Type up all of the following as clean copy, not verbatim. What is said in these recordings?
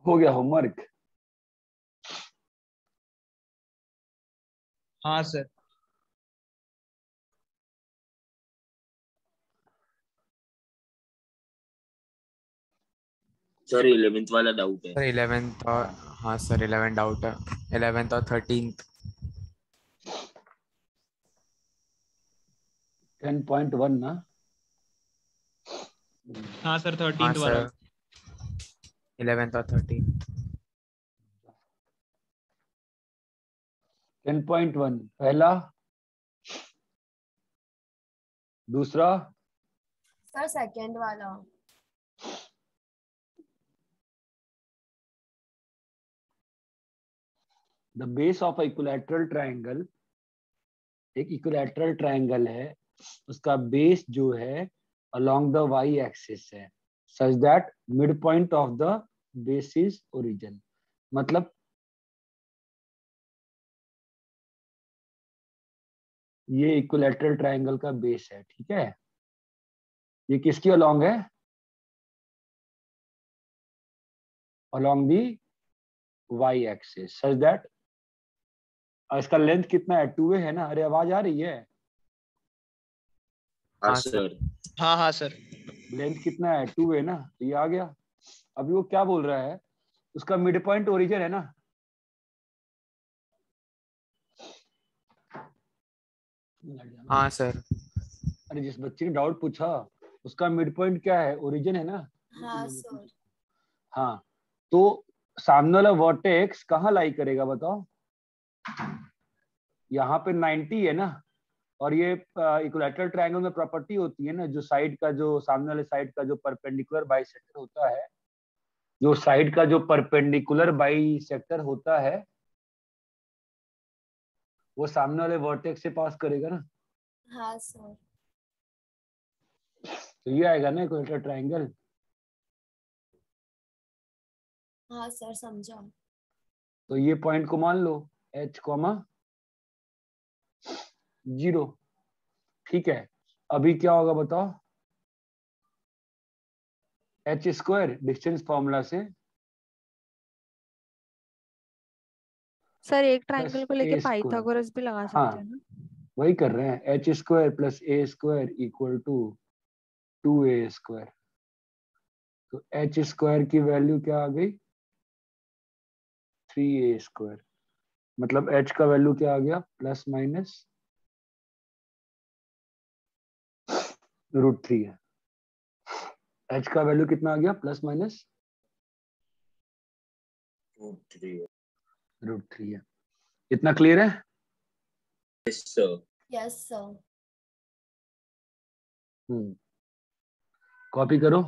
हो गया होमवर्क? हाँ सर। सर 11th वाला डाउट है। सर 11th और हाँ सर 11 डाउट है, 11th और 13th। 10.1 ना? हाँ सर हाँ 13th वाला। सर 11th और 13th। 10.1 पहला, दूसरा, सर सेकंड वाला। The base of equilateral triangle, एक इक्विलैटरल ट्रायंगल है, उसका बेस जो है along the y axis है, such that midpoint of the base is origin। मतलब ये इक्विलैटरल ट्रायंगल का बेस है, ठीक है। ये किसकी along है? along the y axis such that, इसका लेंथ कितना है? 2a है ना? अरे आवाज आ रही है? हाँ हाँ सर। हाँ हाँ सर। लेंथ कितना है? 2a ना? तो ये आ गया। अभी वो क्या बोल रहा है, उसका मिड पॉइंट ओरिजिन है ना? हाँ सर। अरे जिस बच्चे ने डाउट पूछा उसका मिड पॉइंट क्या है? ओरिजिन है ना? हाँ सर। हाँ, तो सामने वाला वर्टेक्स कहाँ लाई करेगा बताओ? यहाँ पे 90 है ना, और ये इक्विलैटरल ट्रायंगल में प्रॉपर्टी होती है ना, जो साइड का, जो सामने वाले साइड का जो परपेंडिकुलर बाइसेक्टर होता है, जो साइड का जो परपेंडिकुलर बाइसेक्टर होता है वो सामने वाले वर्टेक्स से पास करेगा ना। हाँ सर। तो ये आएगा ना इक्विलैटरल ट्रायंगल। हाँ सर समझा। तो ये पॉइंट को मान लो h, 0। ठीक है, अभी क्या होगा बताओ? h स्क्वायर डिस्टेंस फॉर्मूला से सर एक प्लस ट्रायंगल को लेके a स्क्वायर, पाइथागोरस भी लगा सकते हाँ हैं ना? वही कर रहे हैं, h square plus a square equal to 2a square. तो h स्क्वायर की वैल्यू क्या आ गई? 3a square. मतलब h का वैल्यू क्या आ गया? प्लस माइनस √3 है। h का वैल्यू कितना आ गया? प्लस माइनस √3 है। इतना क्लियर है? Yes sir. Yes sir. Copy करो।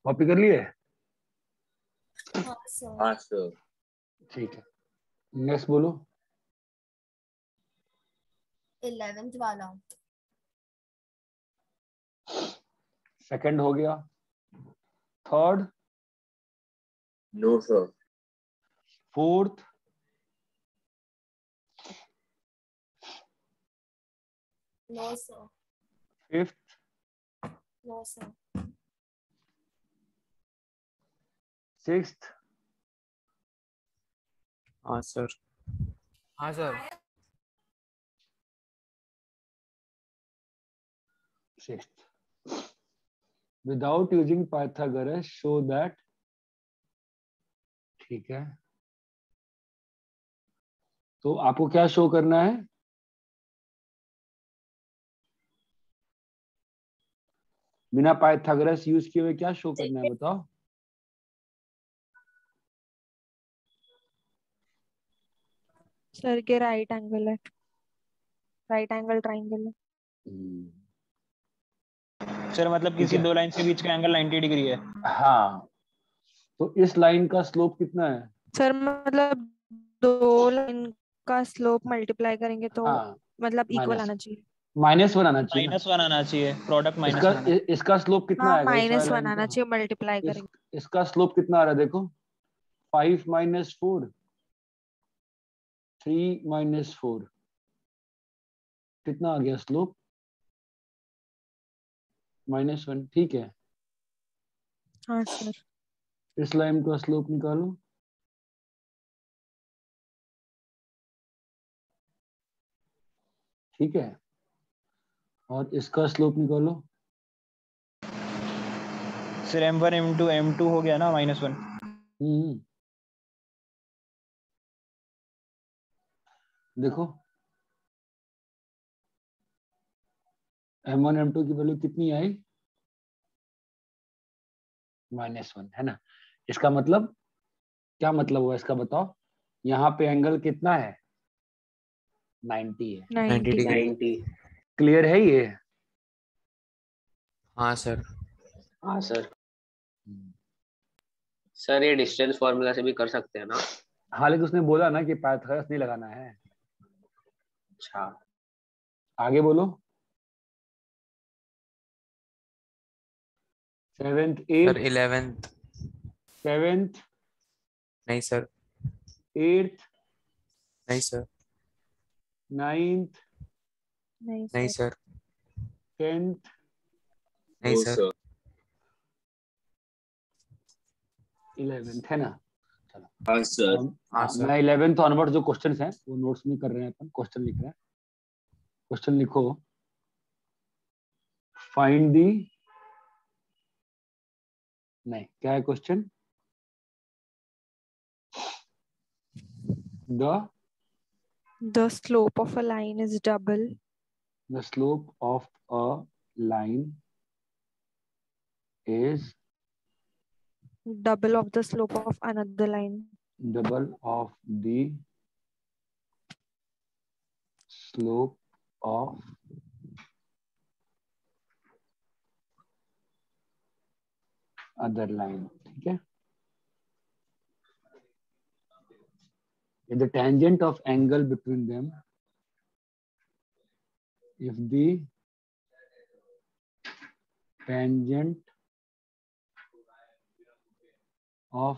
कॉपी कर लिए? हाँ सर। हाँ सर। ठीक है, नेक्स्ट बोलो। 11th वाला। सेकंड हो गया, third, no sir. Fourth, no sir. Fifth, no sir. Sixth, हाँ सर। हाँ sir. Sixth. Without using Pythagoras show that, ठीक है। तो आपको क्या शो करना है? बिना पाइथागोरस यूज किए हुए क्या शो करना है बताओ? सर के राइट एंगल है, राइट एंगल ट्रायंगल है। सर मतलब किसी दो लाइन के बीच का एंगल 90 डिग्री है। हाँ, तो इस लाइन का स्लोप कितना है? सर मतलब दो लाइन का स्लोप मल्टीप्लाई करेंगे तो हाँ, मतलब इक्वल माइनस, आना चाहिए। -1 आना चाहिए ना। -1 आना चाहिए, प्रोडक्ट इसका -1 इसका स्लोप कितना हाँ आएगा इस वाले -1 लाइन आना का? चाहिए, मल्टीप्लाई करेंगे। इसका स्लोप कितना आ रहा है देखो, 5 - 4, 3 - 4, कितना आ गया स्लोप? -1। ठीक है, हाँ सर। इस लाइन का स्लोप निकालो। ठीक है, और इसका स्लोप निकालो। सर m1 m2 हो गया ना -1। हम्म, देखो m1 m2 की वैल्यू कितनी आई? -1, है ना। इसका मतलब क्या मतलब हुआ इसका बताओ? यहाँ पे एंगल कितना है? 90 है। 90 90। डिग्री। 90। क्लियर है ये? हाँ सर। हाँ सर। सर ये डिस्टेंस फॉर्मूला से भी कर सकते हैं ना? हाँ, लेकिन उसने बोला ना कि पाइथागोरस नहीं लगाना है। अच्छा। आगे बोलो। 7th sir 8th 11th। 7th नहीं सर। 8th नहीं सर। 9th नहीं नहीं सर। सर। 10th नहीं नो सर। सर। 11th, है ना। चलो हाँ सर। हाँ सर। मैं 11th ऑनवर्ड जो क्वेश्चंस हैं वो नोट्स में कर रहे हैं, अपन क्वेश्चन लिख रहे हैं। क्वेश्चन लिखो। फाइंड दी, नहीं क्या है question? The slope of a line is double the slope of a line is double of the slope of another line. double of the slope of other line। ठीक है, if the tangent of angle between them, if the tangent of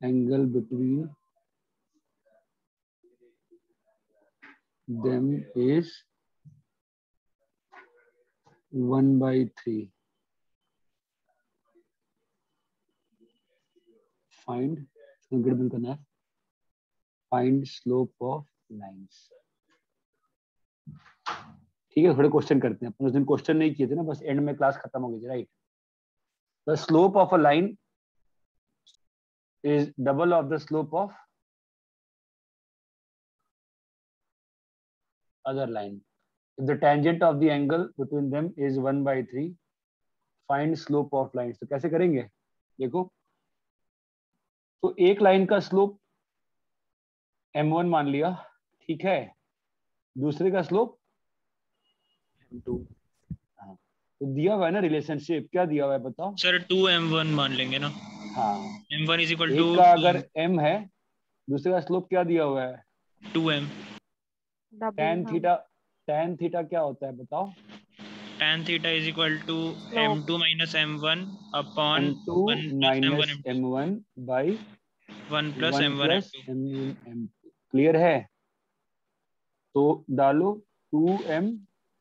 angle between them is 1/3, find, गड़बड़ करना है, find slope of lines। ठीक है, थोड़े question करते हैं अपन, उस दिन क्वेश्चन नहीं किए थे ना, बस एंड में क्लास खत्म हो गई थी, right. The slope of a line is double of the slope of other line. If the tangent of the angle between them is 1/3, find slope of lines। तो कैसे करेंगे देखो, तो एक लाइन का स्लोप m1 मान लिया, ठीक है, दूसरे का स्लोप M2। तो दिया हुआ है ना रिलेशनशिप, क्या दिया हुआ है बताओ? सर 2m1 मान लेंगे ना। हाँ, m1 इज इक्वल टू एक का अगर m है, दूसरे का स्लोप क्या दिया हुआ है? 2m। tan Double. Theta, tan theta क्या होता है बताओ? tan theta is equal to Slope. m2 minus m1 upon m2 1 plus minus m1 m2 m1 by 1 plus 1 m1 plus m2 m1 m2। Clear है? तो डालो 2m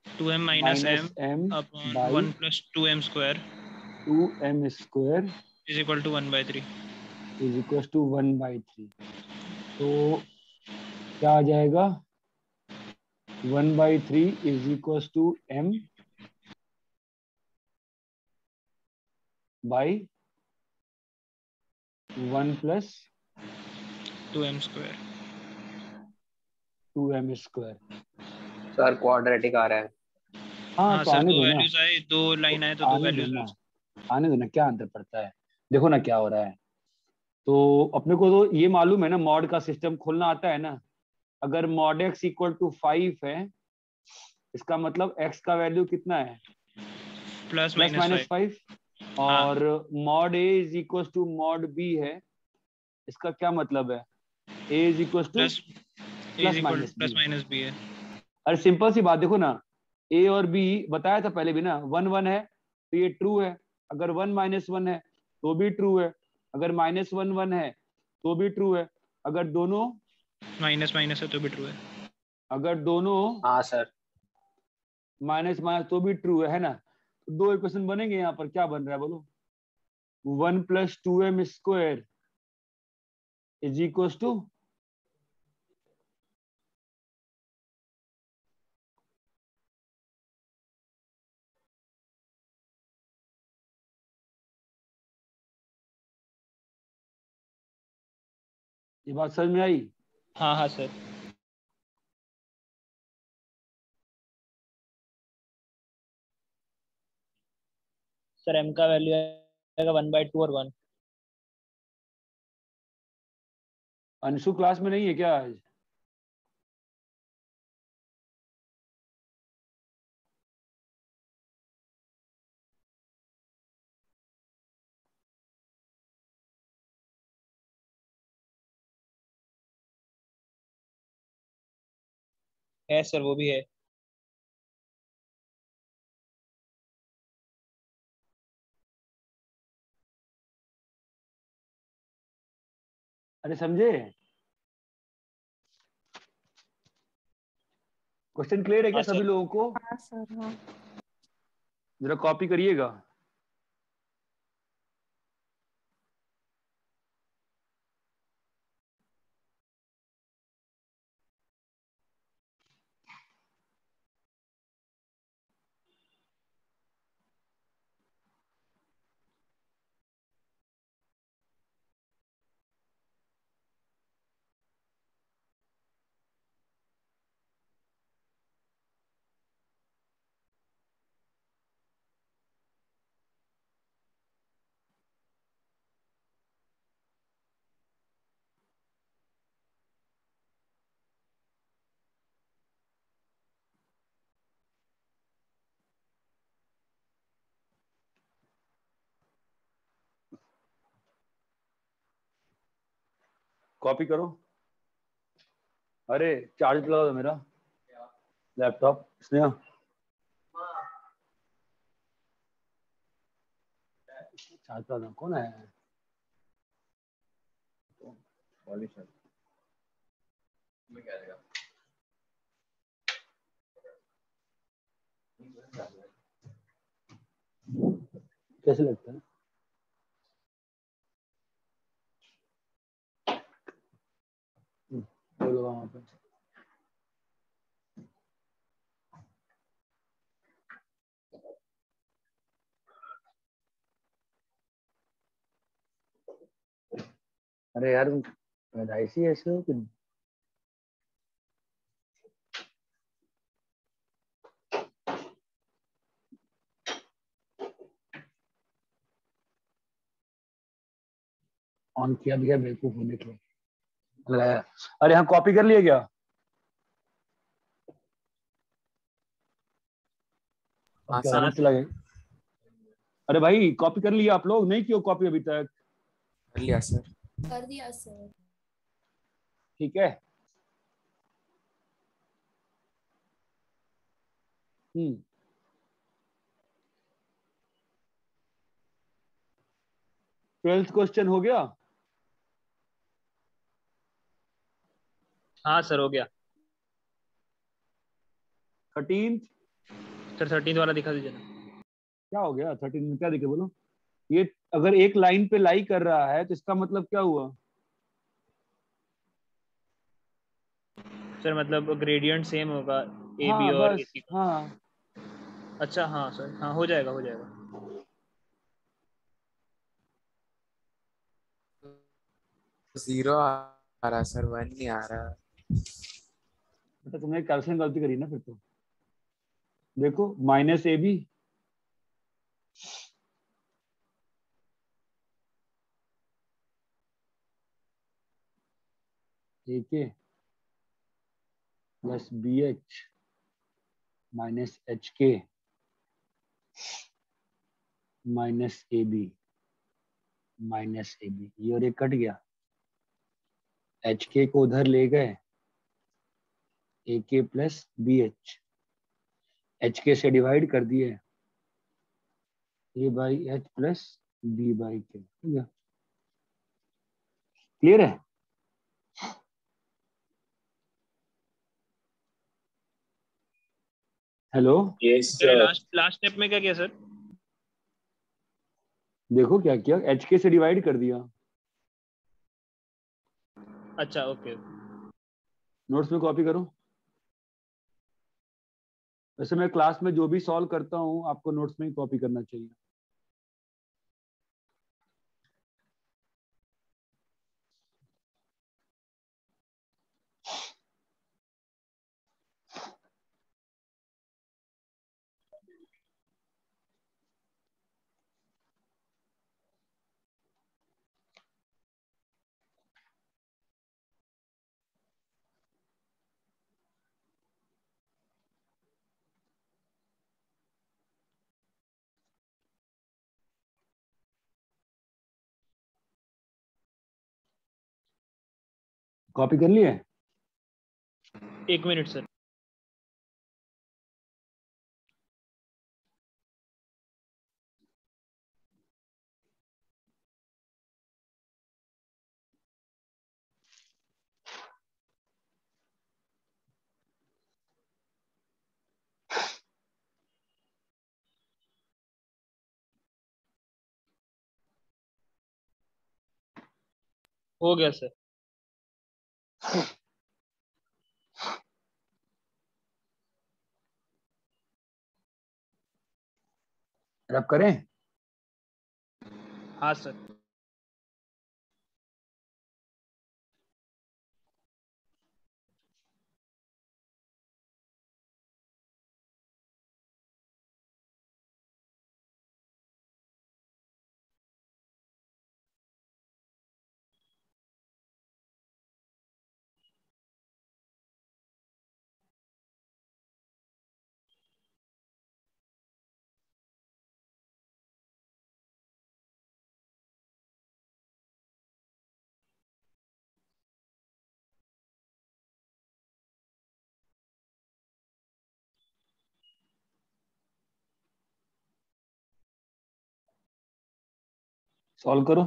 2m minus minus m m upon by 1 plus 2m square 2m square is equal to 1/3। is equals to 1/3। तो क्या आ जाएगा? 1/3 is equals to m by 1 plus 2m square। 2m square। Sir quadratic आ रहा है। हाँ हाँ तो sir, आने दो दो ना, वैल्यूज आए, दो लाइन आए तो दो आने दो वैल्यूज ना, आए। आने दो ना, क्या अंतर पड़ता है? देखो ना क्या हो रहा है। तो अपने को तो ये मालूम है ना, मॉड का सिस्टम खोलना आता है ना। अगर मॉड x इक्वल टू 5 है, इसका मतलब x का वैल्यू कितना है? Plus plus minus 5। 5। हाँ, और mod a is equal to mod b है, इसका क्या मतलब है? a is equal to plus is plus equal minus plus b। Minus b है। अरे सिंपल सी बात देखो ना, ए और बी बताया था पहले भी ना, 1 1 है तो ये ट्रू है, अगर 1 -1 है तो भी ट्रू है, अगर -1 1 है तो भी ट्रू है, अगर दोनों माइनस माइनस है तो भी ट्रू है। अगर दोनों हाँ सर। माइनस माइनस तो भी ट्रू है ना। तो दो इक्वेशन बनेंगे यहाँ पर, क्या बन रहा है बोलो? 1 + 2m² इज इक्वल टू ये बात समझ में आई? हाँ हाँ सर। सर m का वैल्यू आएगा 1/2 और 1। अंशु क्लास में नहीं है क्या आज? है सर, वो भी है। अरे समझे? क्वेश्चन क्लियर है क्या हाँ सभी सर। लोगों को? हाँ सर हाँ। जरा कॉपी करिएगा। कॉपी करो। अरे चार्ज लगा दो मेरा लैपटॉप। स्नेहा चार्ज लगा दो। कौन है? कैसे लगता है? बोलो वहां पे। अरे यार ऐसी ऐसे हो कि ऑन किया भी है बेवकूफ होने को लगाया। अरे हाँ कॉपी कर लिए क्या? अब हाँ क्या सर होना चला गया? अरे भाई कॉपी कर लिया आप लोग? नहीं किया कॉपी अभी तक? कर लिया सर। कर दिया सर। ठीक है। हम्म 12th क्वेश्चन हो गया। हाँ सर, हो गया। 13th सर 13 वाला दिखा दीजिए ना। क्या हो गया? 13 में क्या दिखे बोलो? ये अगर एक लाइन पे लाई कर रहा है तो इसका मतलब क्या हुआ? सर मतलब ग्रेडियंट सेम होगा ए बी हाँ और बस ए सी का। हाँ। अच्छा हाँ सर, हाँ हो जाएगा हो जाएगा। जीरो आ रहा सर, 1 नहीं आ रहा। बेटा तुमने कैल्कुलेशन गलती करी ना फिर तो। देखो -AB AK plus BH -HK -AB ये और एक कट गया। HK को उधर ले गए ए के प्लस बी एच के से डिवाइड कर दिए A by H plus B by K, ठीक है, क्लियर है। Hello, sir last last step में क्या किया सर? देखो क्या किया, एच के से डिवाइड कर दिया। अच्छा ओके। नोट्स में कॉपी करो। वैसे मैं क्लास में जो भी सॉल्व करता हूँ आपको नोट्स में ही कॉपी करना चाहिए। कॉपी कर लिए? 1 मिनट सर। हो गया सर। रब करें? हाँ सर। सॉल्व करो।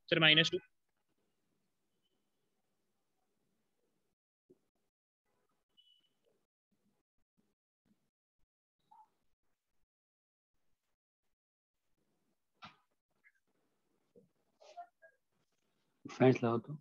सर -2। साइंस लाओ तो।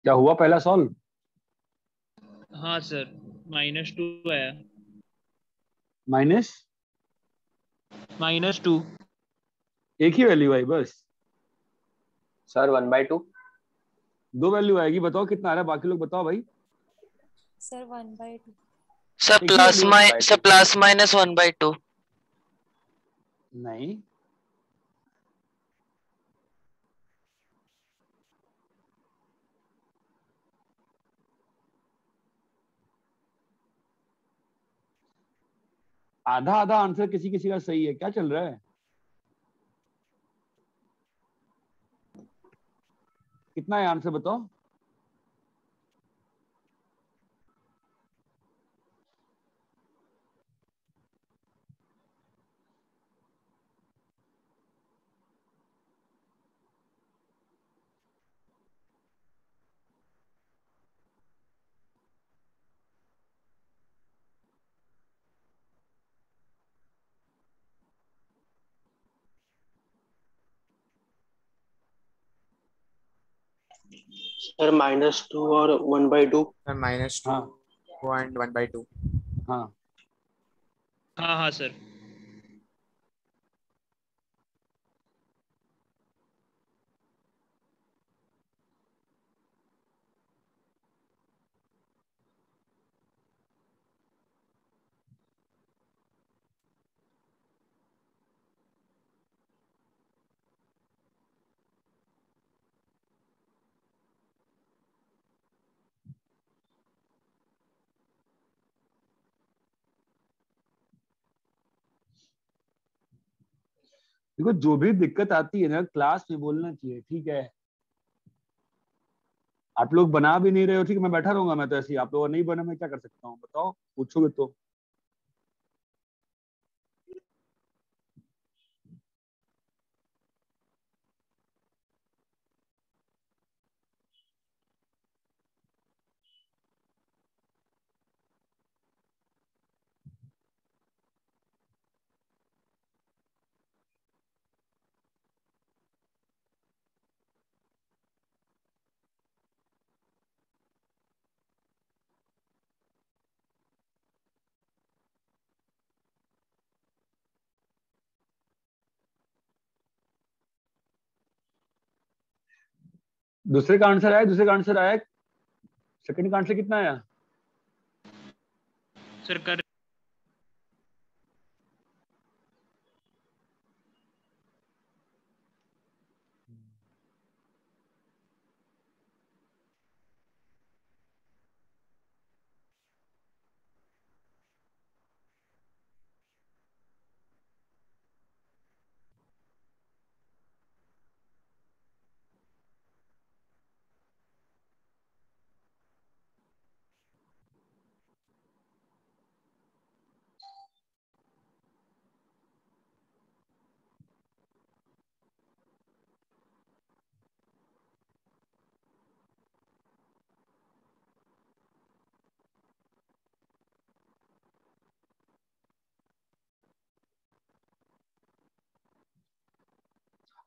क्या हुआ पहला सॉल्व? हाँ सर -2 आया। माइनस -2। एक ही वैल्यू आई बस? सर 1/2। दो वैल्यू आएगी, बताओ कितना आ रहा है, बाकी लोग बताओ भाई। सर 1/2। सर एक ही वैल्यू है। Plus minus 1/2। नहीं, आधा आधा आंसर किसी किसी का सही है, क्या चल रहा है? कितना है आंसर बताओ। सर -2 और 1/2। सर -2 हाँ and 1/2। हाँ, हाँ हाँ सर। देखो जो भी दिक्कत आती है ना क्लास में बोलना चाहिए, ठीक है? आप लोग बना भी नहीं रहे हो, ठीक है, मैं बैठा रहूंगा, मैं तो ऐसे ही, आप लोग नहीं बना, मैं क्या कर सकता हूँ बताओ, पूछोगे तो। दूसरे का आंसर आया, दूसरे का आंसर आया, सेकंड का आंसर कितना आया? सर कर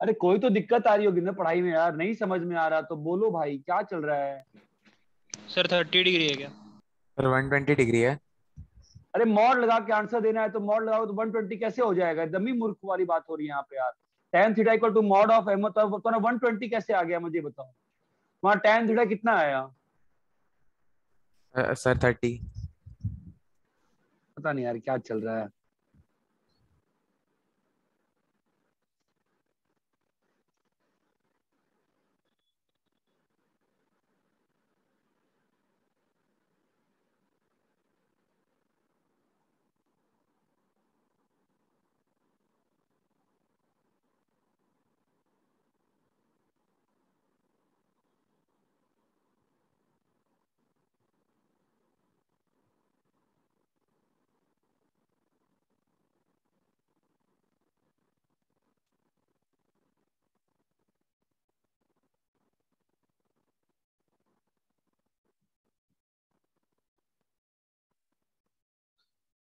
अरे कोई तो दिक्कत आ रही होगी ना पढ़ाई में यार, नहीं समझ में आ रहा तो बोलो भाई, क्या चल रहा है? सर 30 डिग्री है क्या? सर 120 डिग्री है। अरे मॉड लगा के आंसर देना है तो मॉड लगाओ, तो 120 कैसे हो जाएगा? एकदम ही मूर्ख वाली बात हो रही है यहाँ पे यार। tan theta equal to mod of M, तो 120 कैसे आ गया मुझे बताओ? वहाँ tan थीटा कितना आया? सर 30। पता नहीं यार क्या चल रहा है।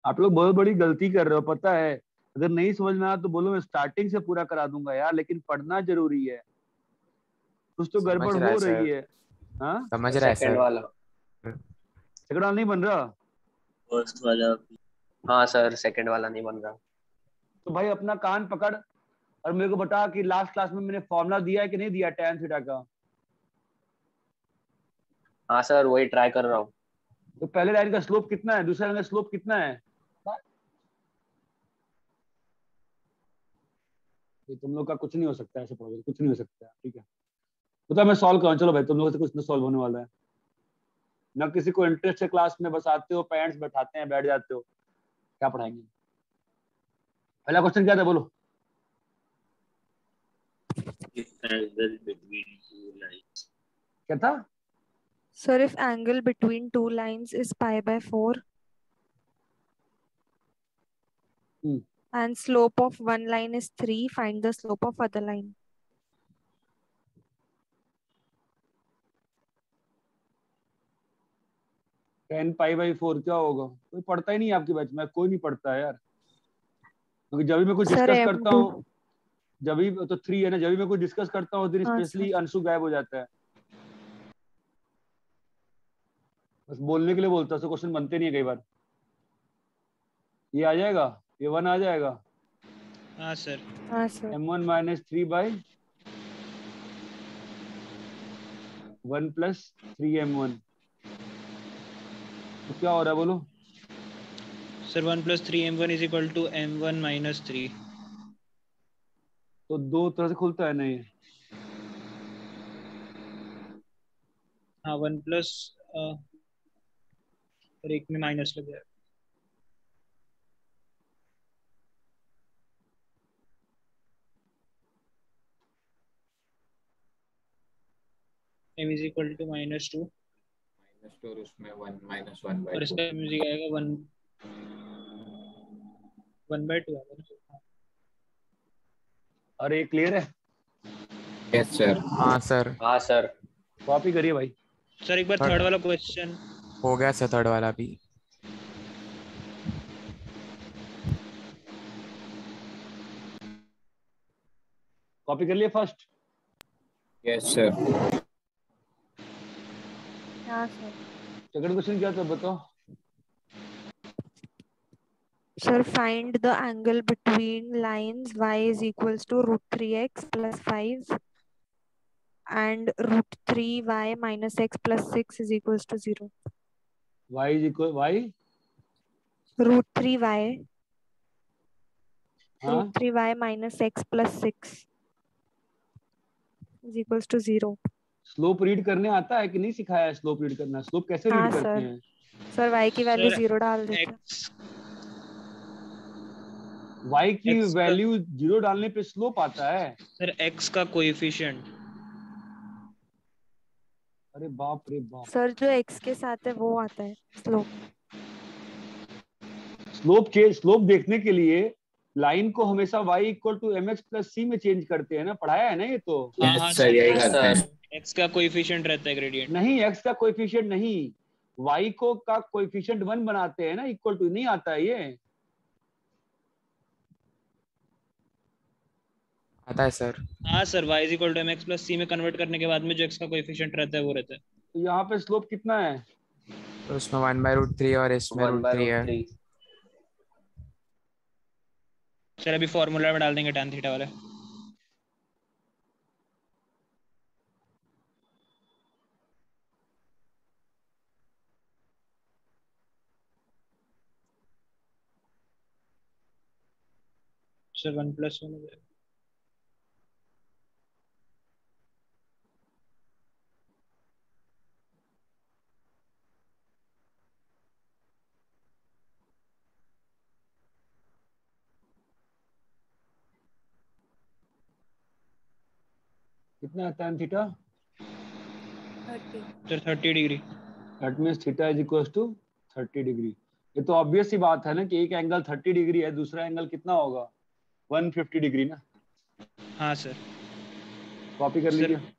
आप लोग बहुत बड़ी गलती कर रहे हो पता है। अगर नहीं समझ में आया तो बोलो, मैं स्टार्टिंग से पूरा करा दूंगा यार, लेकिन पढ़ना जरूरी है। कुछ तो समझ गड़बड़ रहा है हो रही सर, है। हाँ, समझ रहा है सेकंड सर। वाला। सेकंड वाला नहीं बन रहा? फर्स्ट वाला। हाँ सर, सेकंड वाला नहीं बन रहा। तो भाई अपना कान पकड़ और मेरे को बता कि लास्ट क्लास में मैंने फॉर्मूला दिया है कि नहीं दिया tan थीटा का? हाँ सर, वही ट्राई कर रहा हूँ। तो पहले लाइन का स्लोप कितना है, दूसरे लाइन का स्लोप कितना है? ये तुम लोग का कुछ नहीं हो सकता ऐसे पढ़ोगे, कुछ नहीं हो सकता, ठीक है। तो मैं सॉल्व करूँ, चलो भाई तुम लोगों से कुछ ना सॉल्व होने वाला है ना, किसी को इंटरेस्ट है क्लास में, बस आते हो पेरेंट्स बैठाते हैं बैठ जाते हो, क्या पढ़ाएंगे? पहला क्वेश्चन क्या था बोलो? Angle between two lines. क्या था? Sir, if angle between two lines is pi by 4 Hmm. and slope of one line is 3, find the slope of other line. Ten pi by 4 क्या होगा? कोई पढ़ता ही नहीं है आपकी बैच में, कोई नहीं पढ़ता है यार, क्योंकि जब भी मैं कुछ Sir, डिस्कस करता M2. हूँ, जब भी तो 3 है ना, जब भी मैं कुछ डिस्कस करता हूँ उस दिन हाँ स्पेशली सर। अंशु गायब हो जाता है, बस बोलने के लिए बोलता है, तो क्वेश्चन बनते नहीं है कई बार। ये आ जाएगा, ये 1 आ जाएगा। हाँ सर। हाँ sir. m1 minus 3 by 1 plus 3m1, तो क्या हो रहा है बोलो? Sir 1 + 3m1 is equal to m1 - 3। तो दो तरह से खुलता है ना ये? हाँ 1 प्लस और एक में माइनस लग जाएगा। m इज इक्वल टू -2 -2 और उसमें 1 -1 by और 2। इसका म्यूजिक आएगा 1/2 आएगा ना। अरे क्लियर है? Yes sir. हाँ सर। हाँ सर। कॉपी करिए भाई। सर एक बार थर्ड वाला क्वेश्चन। हो गया सर थर्ड वाला भी। कॉपी कर लिए फर्स्ट? Yes sir. हाँ सर। सेकंड क्वेश्चन क्या था बताओ? Sir, find the angle between lines y is equals to √3x plus 5 and √3y minus x plus 6 is equals to 0. y is equal y, √3y हाँ √3y minus x plus 6 is equals to 0. Slope read करने आता है कि नहीं सिखाया है? Slope read करना, slope कैसे हाँ रीड करते सर। हैं? सर y की वैल्यू सर 0 डाल देते हैं। x y की x का वैल्यू 0 डालने पे स्लोप आता है? सर x का कोएफिशिएंट। अरे बाप रे बाप। सर जो x के साथ है वो आता है स्लोप। स्लोप देखने के लिए लाइन को हमेशा y equal to mx plus c में चेंज करते हैं ना, पढ़ाया है ना ये तो? हाँ हाँ यस सर यही यस करते सर। हैं। x का कोएफिशिएंट रहता है ग्रेडियंट। नहीं, x का कोएफिशिएंट नहीं, y को का कोएफिशिएंट 1 बनाते हैं ना, इक्वल टू नहीं आता है ये? आता है सर। हाँ सर y = mx + c में कन्वर्ट करने के बाद में जो x का कोएफिशिएंट रहता है वो रहता है। तो यहाँ पे स्लोप कितना है? तो उसमें 1/√3 और इसमें 1/√3। √3 है। सर अभी फॉर्मूला में डाल देंगे tan थीटा वाला। सर 1 + 1 हो जाएगा। कितना है tan theta? 30. Sir 30 degree. That means theta is equal to 30 degree. ये तो ऑब्वियस सी बात है ना कि एक एंगल 30 डिग्री है, दूसरा एंगल कितना होगा? 150 डिग्री ना। हाँ सर। कॉपी कर सर लीजिए।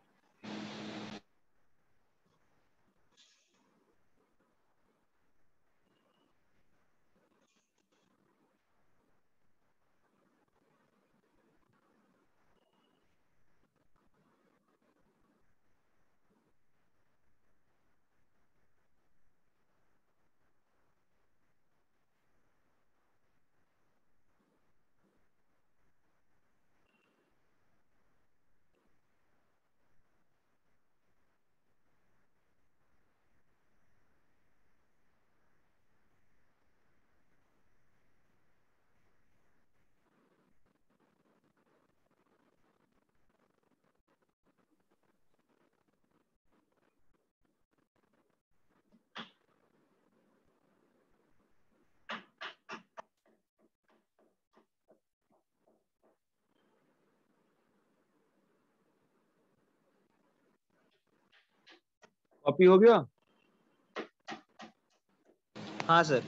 कॉपी हो गया? हाँ सर।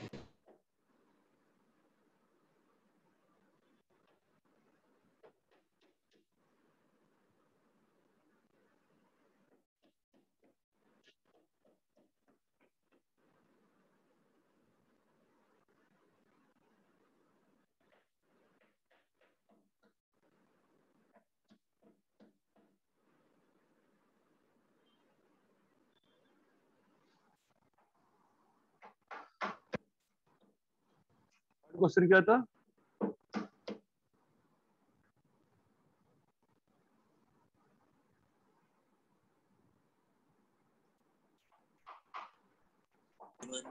क्वेश्चन क्या था?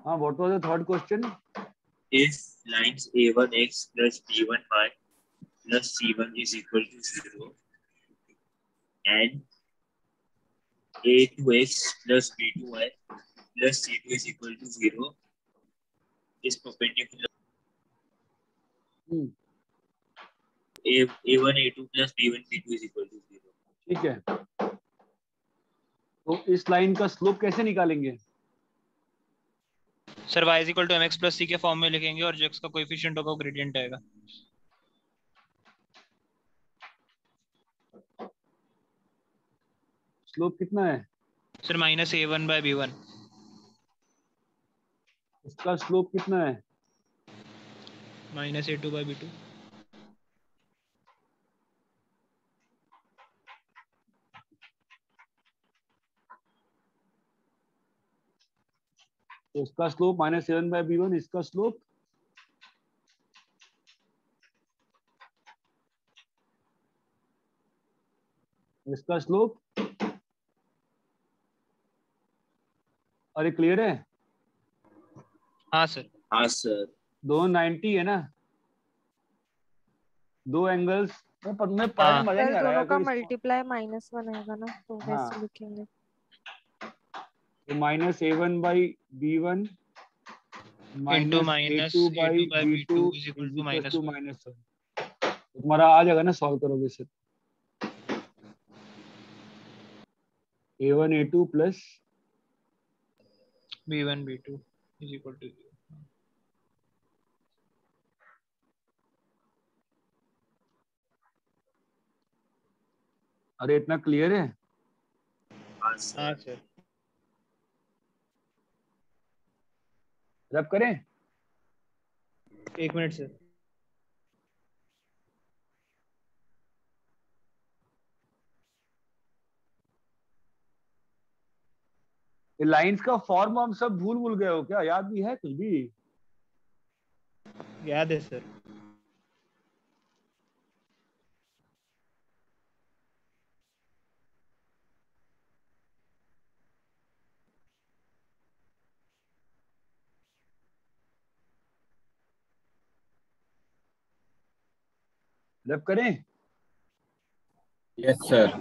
हाँ, what was the third question? If lines a1x plus b1y plus c1 is equal to 0 and a2x plus b2y plus c2 is equal to 0 is perpendicular a1 a2 plus b1 b2 is equal to 0. ठीक है, तो इस line का slope कैसे निकालेंगे? Sir y is equal to mx plus c के form में लिखेंगे और जो x का कोएफिशिएंट होगा वो ग्रेडियंट आएगा। स्लोप कितना है? Sir minus a1 by b1। इसका स्लोप कितना है? Minus a2 by b2। तो इसका स्लोप -7/b1, इसका स्लोप अरे क्लियर है? हाँ सर। हाँ सर। दोनों 90 है ना, दो एंगल्स में पढ़ने मजा सर नहीं आ रहा है। दोनों का अगर मल्टीप्लाई -1 आएगा ना, तो हाँ, वैसे लिखेंगे। तो -a1/b1 into minus -a2/b2 is equal to -1। तो तुम्हारा आ जाएगा ना, सॉल्व करोगे इसे। a1 a2 plus b1 b2 is equal to 0। अरे इतना क्लियर है? हाँ हाँ सर। सर। रब करें? एक मिनट सर। ये लाइंस का फॉर्म हम सब भूल गए हो क्या? याद भी है कुछ भी? याद है सर। रब करें? Yes sir.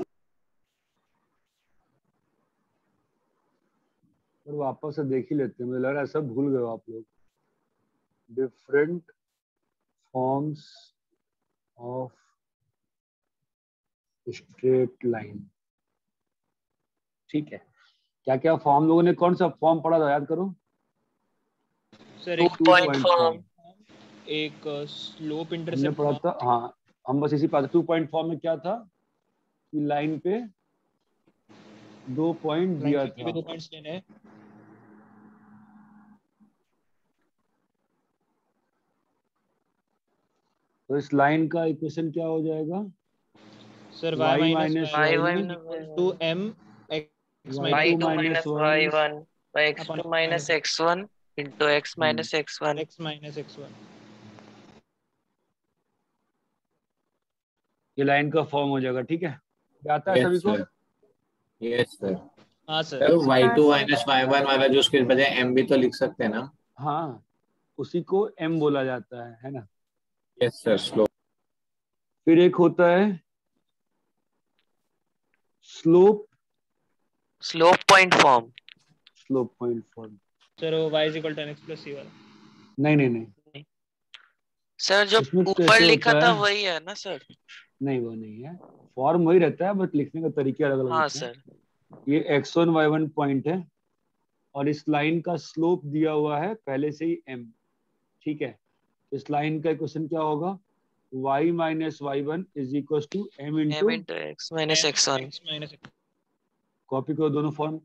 और वापस से देख ही लेते हैं, मुझे लग रहा है सब भूल गए हो आप लोग। Different forms of straight line. ठीक है, क्या क्या फॉर्म लोगों ने कौन सा फॉर्म पढ़ा था, याद करो। सर टू एक पॉइंट फॉर्म, एक स्लोप हमने इंटरसेप्ट पढ़ा था। हाँ, हम बस इसी पास 2 पॉइंट फॉर्म में क्या था कि लाइन पे 2 पॉइंट दिया था। 2 पॉइंट्स लेने हैं। तो इस लाइन का इक्वेशन क्या हो जाएगा? Sir y y minus y y1 1 equal to m x y2 y2 minus minus y1 y1 by x2 minus x1 into x minus x1 x minus x1। ये लाइन का फॉर्म हो जाएगा। ठीक है, क्या आता है सभी को? Yes sir. हाँ सर। सर y2 हाँ, minus y1 वाला जो उसके बजाय m भी तो लिख सकते हैं ना? हाँ, उसी को m बोला जाता है ना। Yes sir. स्लोप। फिर एक होता है slope point form। Slope point form. Sir वो y is equal to mx plus c वाला। नहीं, सर जो इसमें ऊपर कैसे लिखा होता था है? वही है ना सर? नहीं, वो नहीं है, फॉर्म वही रहता है, बट लिखने का तरीके अलग अलग हाँ होते हैं। सर। ये x1 y1 पॉइंट है, और इस लाइन का स्लोप दिया हुआ है पहले से ही m, ठीक है। तो इस लाइन का इक्वेशन क्या होगा, y minus y1 is equal to m m into into x minus x1. Copy करो दोनों फॉर्म।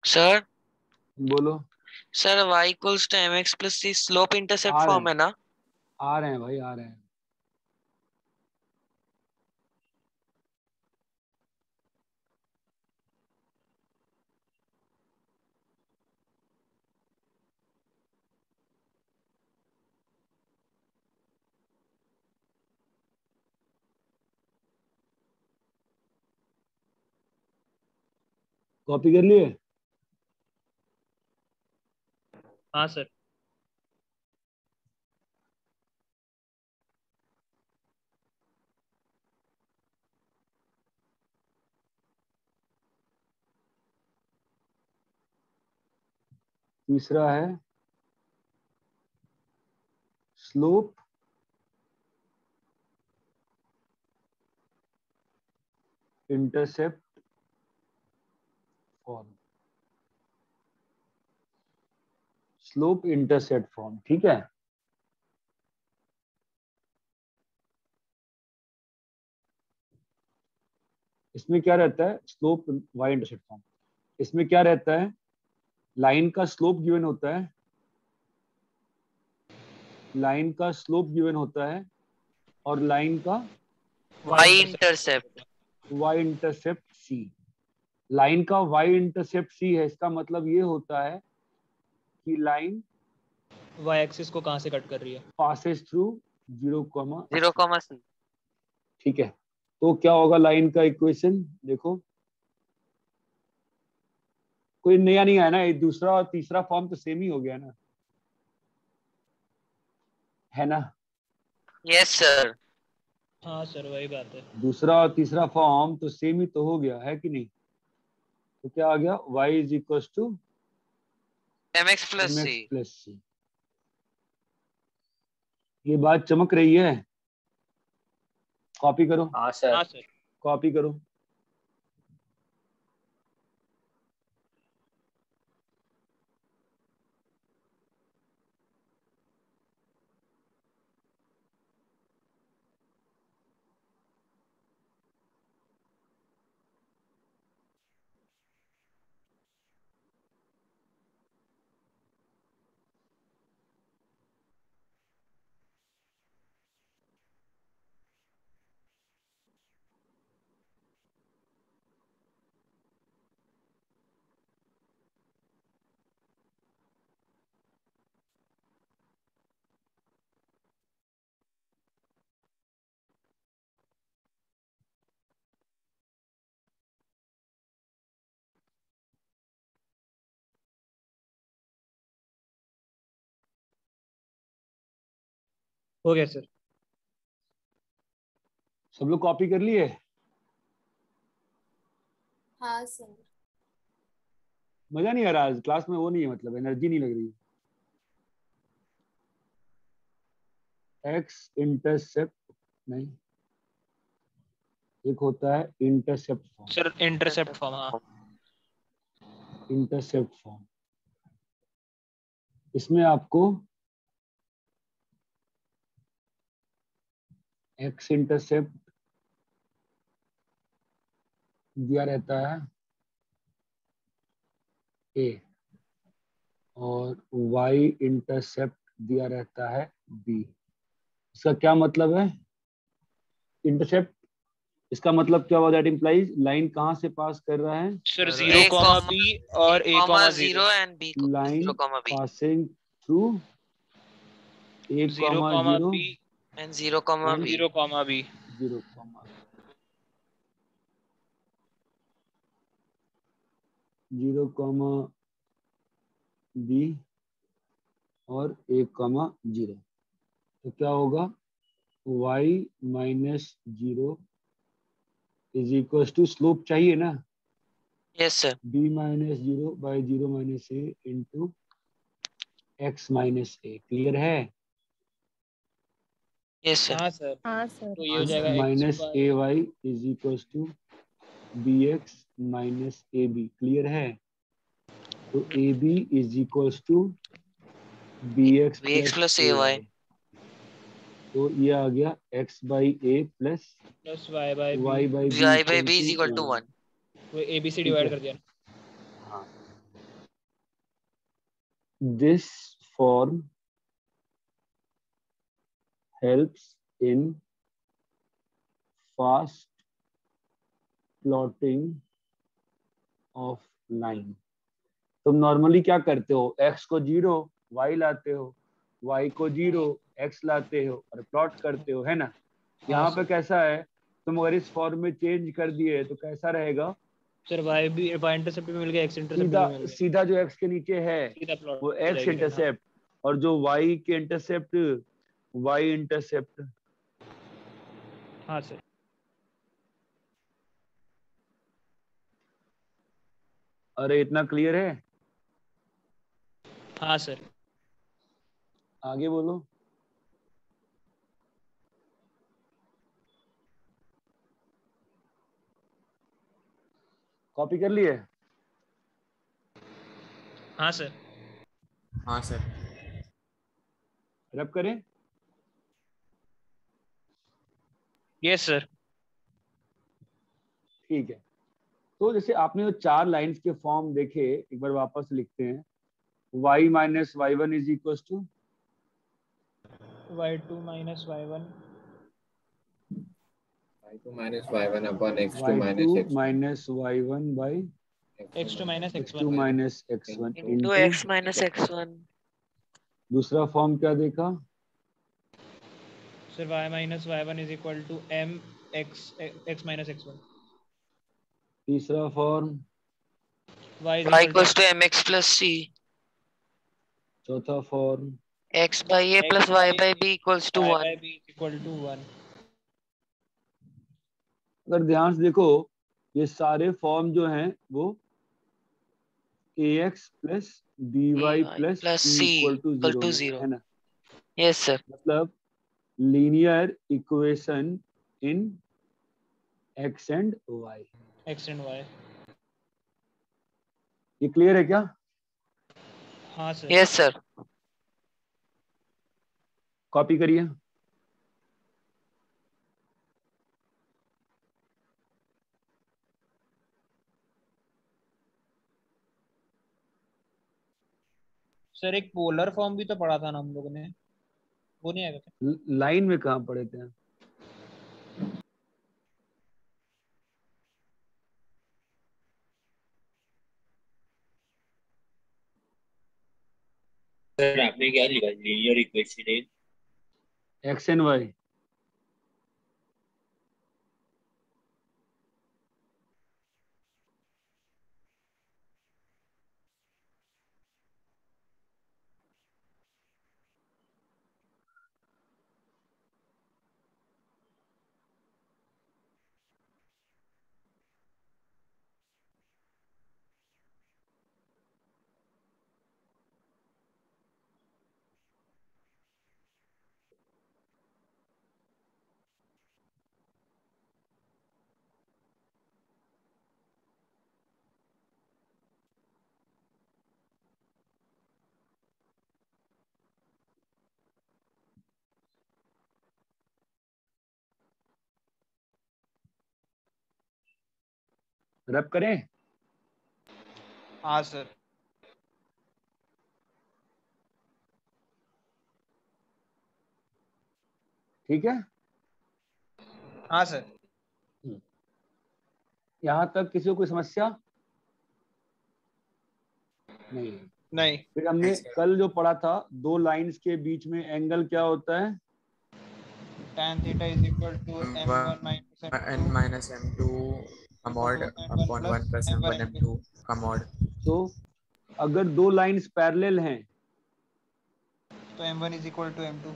Sir, बोलो। sir, y equals to mx plus c slope intercept आ रहे form है हैं, ना? आ रहे हैं भाई, आ रहे हैं। कॉपी कर लिए? हाँ सर। तीसरा है slope intercept form, slope intercept form, ठीक है। इसमें क्या रहता है, स्लोप वाई इंटरसेप्ट फॉर्म, इसमें क्या रहता है, लाइन का स्लोप गिवन होता है, लाइन का स्लोप गिवन होता है और लाइन का y intercept. वाई इंटरसेप्ट सी। लाइन का वाई इंटरसेप्ट सी है, इसका मतलब ये होता है कि लाइन y एक्सिस को कहां से कट कर रही है, पासेस थ्रू 0, 0, c. ठीक है। तो क्या होगा लाइन का इक्वेशन, देखो कोई नया नहीं आया ना, ये दूसरा और तीसरा फॉर्म तो सेम ही हो गया ना, है ना? Yes, sir. हाँ सर वही बात है। दूसरा और तीसरा फॉर्म तो सेम ही तो हो गया है कि नहीं? तो क्या आ गया, y is equal to mx plus c. Plus C. ये बात चमक रही है, कॉपी करो। हाँ सर। हाँ सर। कॉपी करो। हो गया सर। सब लोग कॉपी कर लिए? हाँ सर। मजा नहीं आ रहा आज क्लास में, वो नहीं है, मतलब एनर्जी नहीं लग रही। एक्स इंटरसेप्ट नहीं, एक होता है intercept form, sir intercept form, हाँ। इंटरसेप्ट फॉर्म, इसमें आपको एक्स इंटरसेप्ट दिया रहता है ए और वाई इंटरसेप्ट दिया रहता है बी। इसका क्या मतलब है, इंटरसेप्ट, इसका मतलब क्या हुआ, दैट इंप्लाइज लाइन कहां से पास कर रहा है, सर A, 0, b और a, 0 and b. Line 0, b. Passing through a 0, comma 0 b and 0 comma b. 0 comma b. 0 comma 0 comma b और 1 comma 0। तो क्या होगा, y minus 0 is equal to slope चाहिए ना, Yes sir. b minus 0 by 0 minus a into x minus a। Clear है? Yes sir. हाँ sir, हाँ sir. तो ये हो जाएगा minus x A by Y is equal to B X minus A B. Clear है? तो A B is equal to B X Vx plus plus A ay. Y. तो ये आ गया x by A plus plus y by b, Y by y by b is equal to 1. वो a b से ठीक divide है। कर दिया ना। हाँ, this form helps in fast plotting of line। तुम नॉर्मली क्या करते हो, x को 0 y लाते हो, y को 0 x लाते हो और प्लॉट करते हो, है ना? यहाँ पे कैसा है, तुम अगर इस फॉर्म में चेंज कर दिए तो कैसा रहेगा, सर y भी y इंटरसेप्ट भी मिल गया, x इंटरसेप्ट सीधा भी मिल गया, सीधा जो x के नीचे है सीधा प्लॉट वो x इंटरसेप्ट और जो y के इंटरसेप्ट y इंटरसेप्ट। हाँ सर। अरे इतना क्लियर है? हाँ सर। आगे बोलो। कॉपी कर लिए? हाँ सर। हाँ सर। रब करें? Yes sir. ठीक है। तो जैसे आपने जो 4 लाइंस के फॉर्म देखे, एक बार वापस लिखते हैं। y minus Y one is equal to y2 minus y1 y2 minus y1 upon x2 y2 minus x1 minus Y one by x2 minus x2 x1 minus x1 Into into x minus x1. दूसरा form क्या देखा, sir y minus y1 is equal to m x minus x1। तीसरा form, y is Y equal equals to to mx plus c. चौथा form, X by a plus y by b equals to y 1. by b is equal to 1। अगर ध्यान से देखो ये सारे form जो हैं वो ax plus by plus plus c c equal to equal 0 to में 0. है ना? Yes sir. मतलब linear equation in x and y। x and y। ये क्लियर है क्या? हाँ सर। Yes sir. कॉपी करिए। सर एक पोलर फॉर्म भी तो पढ़ा था ना हम लोगों ने, वो नहीं आएगा क्या? लाइन में कहाँ पढ़े थे? सर आपने क्या लिखा, linear equation in X and Y. रब करें? हाँ सर। ठीक है। हाँ सर। यहाँ तक किसी को कोई समस्या नहीं? नहीं। फिर हमने कल जो पढ़ा था 2 लाइंस के बीच में एंगल क्या होता है, tan theta is equal to m1 minus n m2 minus m2 mod m1 upon plus 1 plus m1 m1 m2. m2 का mod. तो अगर दो लाइंस पैरेलल हैं तो m1 is equal to m2.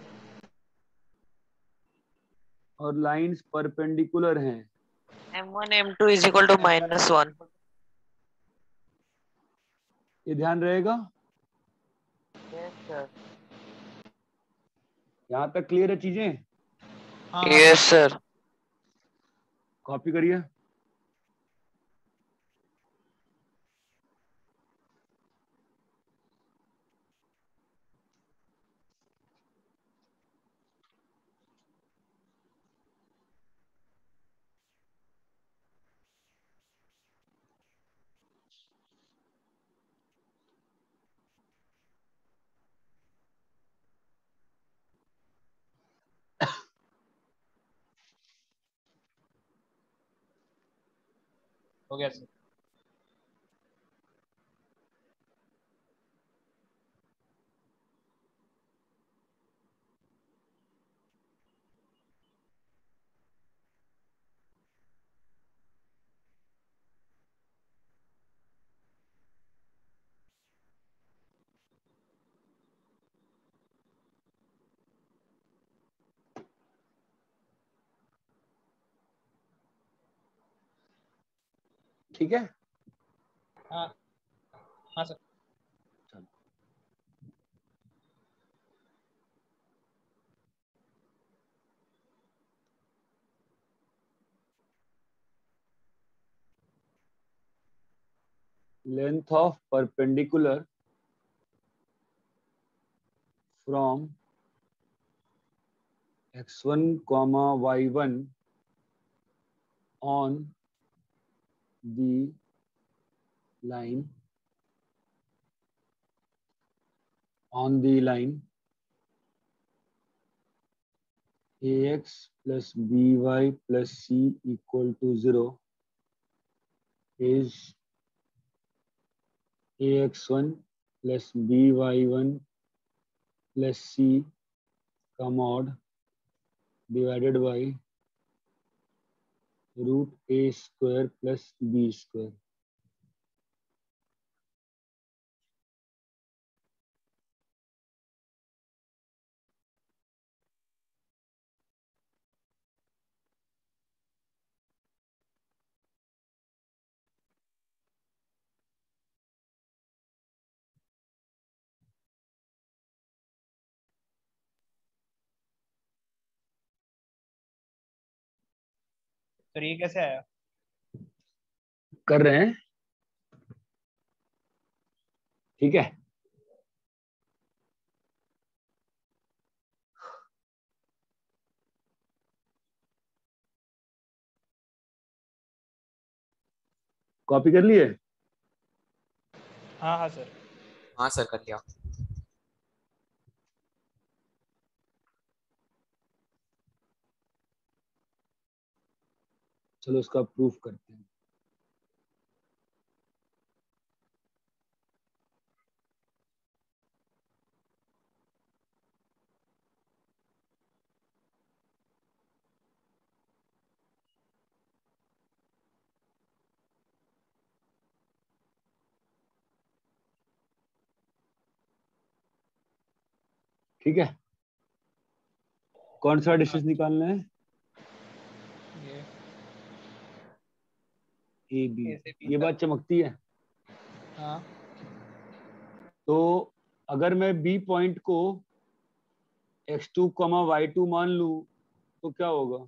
और लाइंस परपेंडिकुलर हैं, m1 m2 is equal to -1. ये ध्यान रहेगा। Yes sir. यहाँ तक क्लियर है चीजें? हाँ Yes sir. कॉपी करिए। हो गया सर। ठीक है। हाँ हाँ sir. Length of perpendicular from x1 comma y1 on the line ax plus by plus c equal to 0 is ax1 plus by1 plus c का mod divided by root a square plus b square. Sir ये कैसे आया? कर रहे हैं, ठीक है। Copy कर लिए? हाँ हाँ सर। हाँ सर कर लिया। चलो उसका प्रूफ करते हैं। ठीक है, कौन सा डिस्टेंस निकालना है? A B. ये बात चमकती है। हाँ। तो अगर मैं बी पॉइंट को x2, y2 मान लूं तो क्या होगा?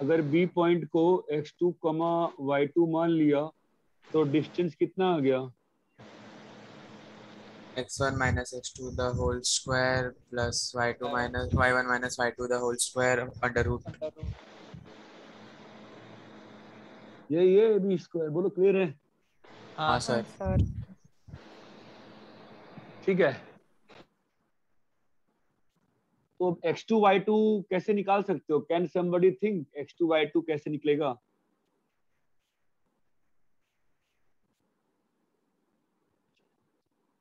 अगर बी पॉइंट को x2, y2 मान लिया तो डिस्टेंस कितना आ गया? x1 minus x2 the whole square plus y2 minus y1 minus y2 the whole square under root. ये बी स्क्वायर बोलो, क्लियर है? हाँ सर। ठीक है, तो x2 y2 कैसे निकाल सकते हो? Can somebody think x2 y2 कैसे निकलेगा?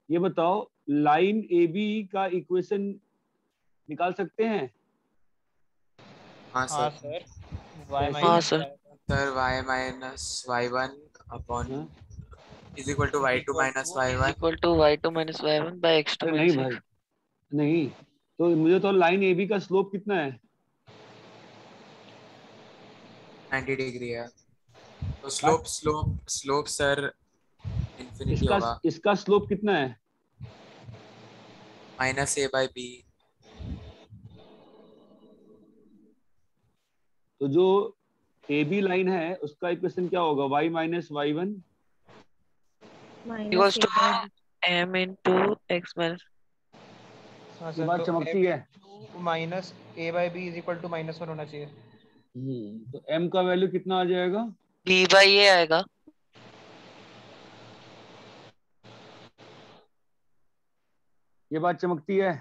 ये बताओ, लाइन AB का इक्वेशन निकाल सकते हैं? हाँ हाँ सर सर y कैसे? हाँ minus sir sir y minus y1 upon हाँ? Is equal to y2 minus is y1 equal to y2 minus y1 by x2 अरे नहीं minus भाई, x. नहीं तो मुझे तो लाइन ए बी का स्लोप कितना है? 90 डिग्री है, तो slope slope slope sir infinity होगा इसका स्लोप कितना है? Minus a by B. तो जो ए बी लाइन है उसका इक्वेशन क्या होगा? y minus Y one minus Equals a to by b. m into x minus. हाँ ये सर, बात तो चमकती है। Minus A by B is equal to -1 होना चाहिए। तो m का वैल्यू कितना आ जाएगा? b by a आएगा। ये बात चमकती है।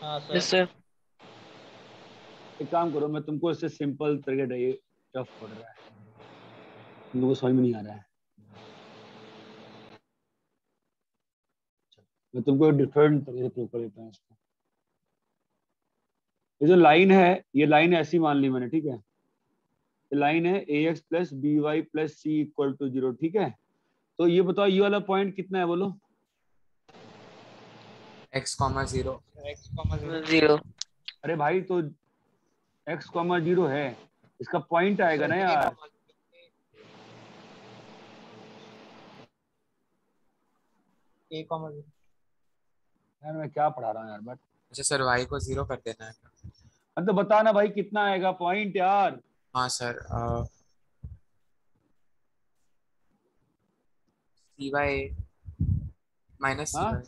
हाँ Yes सर। sir. एक काम करो, मैं तुमको इससे सिंपल तरीके, ये टफ पड़ रहा है, तुम लोगों को समझ में नहीं आ रहा है, मैं तुमको डिफरेंट तरीके से प्रूव कर देता हूँ इसको। ये जो लाइन है, ये लाइन ऐसी मान ली मैंने, ठीक है? ये लाइन है ax plus B Y plus C equal to 0, ठीक है? तो ये बताओ ये वाला पॉइंट कितना है, बोलो? x, 0 0. अरे भाई, तो x, 0 है, इसका पॉइंट आएगा ना यार। ए कॉमा यार मैं क्या पढ़ा रहा हूँ यार, बट अच्छा सर y को 0 कर देना है। तो बता ना भाई कितना आएगा पॉइंट यार। हाँ sir c by minus c हाँ? By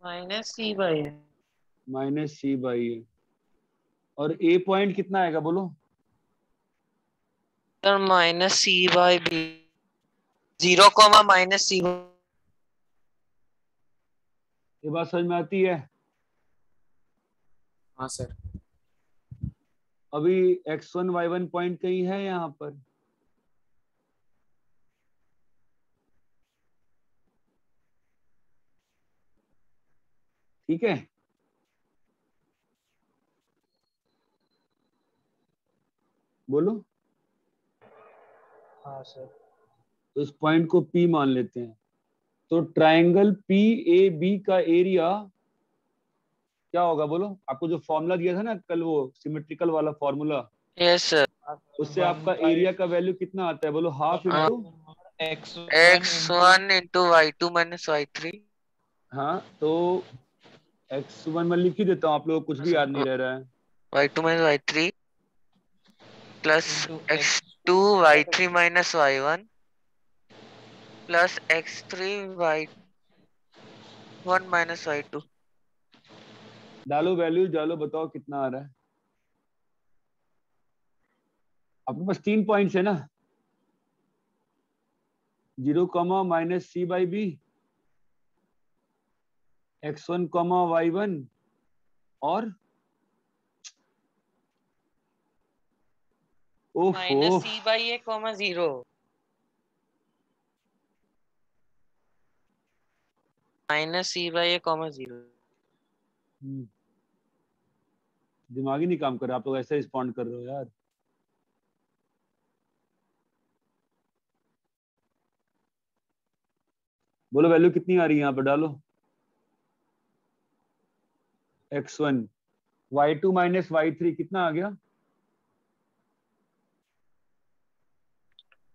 Minus c by a. Minus C by A. और ए पॉइंट कितना आएगा बोलो? Sir minus c by b. 0 comma minus c. ये बात समझ में आती है? हाँ सर अभी x1 y1 पॉइंट कहीं है यहाँ पर? ठीक है, बोलो। हाँ सर। तो इस पॉइंट को P मान लेते हैं। तो ट्रायंगल PAB का एरिया क्या होगा बोलो? आपको जो फॉर्मूला दिया था ना कल, वो सिमेट्रिकल वाला फॉर्मूला, Yes sir. उससे आपका एरिया का वैल्यू कितना आता है बोलो? Half into x1 into y2 minus y3. हाँ, तो x1 में लिख ही देता हूँ, आप लोगों को कुछ भी याद नहीं रह रहा है। y2 minus y3 plus x2 y3 minus y1 plus x3 y1 minus y2. डालो वैल्यू, डालो, बताओ कितना आ रहा है। आपके पास 3 पॉइंट्स है ना, 0 comma minus C by B, x1 comma y1 और Minus c by a comma 0. Minus c by a comma 0. दिमाग ही नहीं काम कर रहा, आप लोग ऐसे रिस्पॉन्ड कर रहे हो यार। बोलो वैल्यू कितनी आ रही है यहाँ पर, डालो। x1 y2 माइनस y3 कितना आ गया?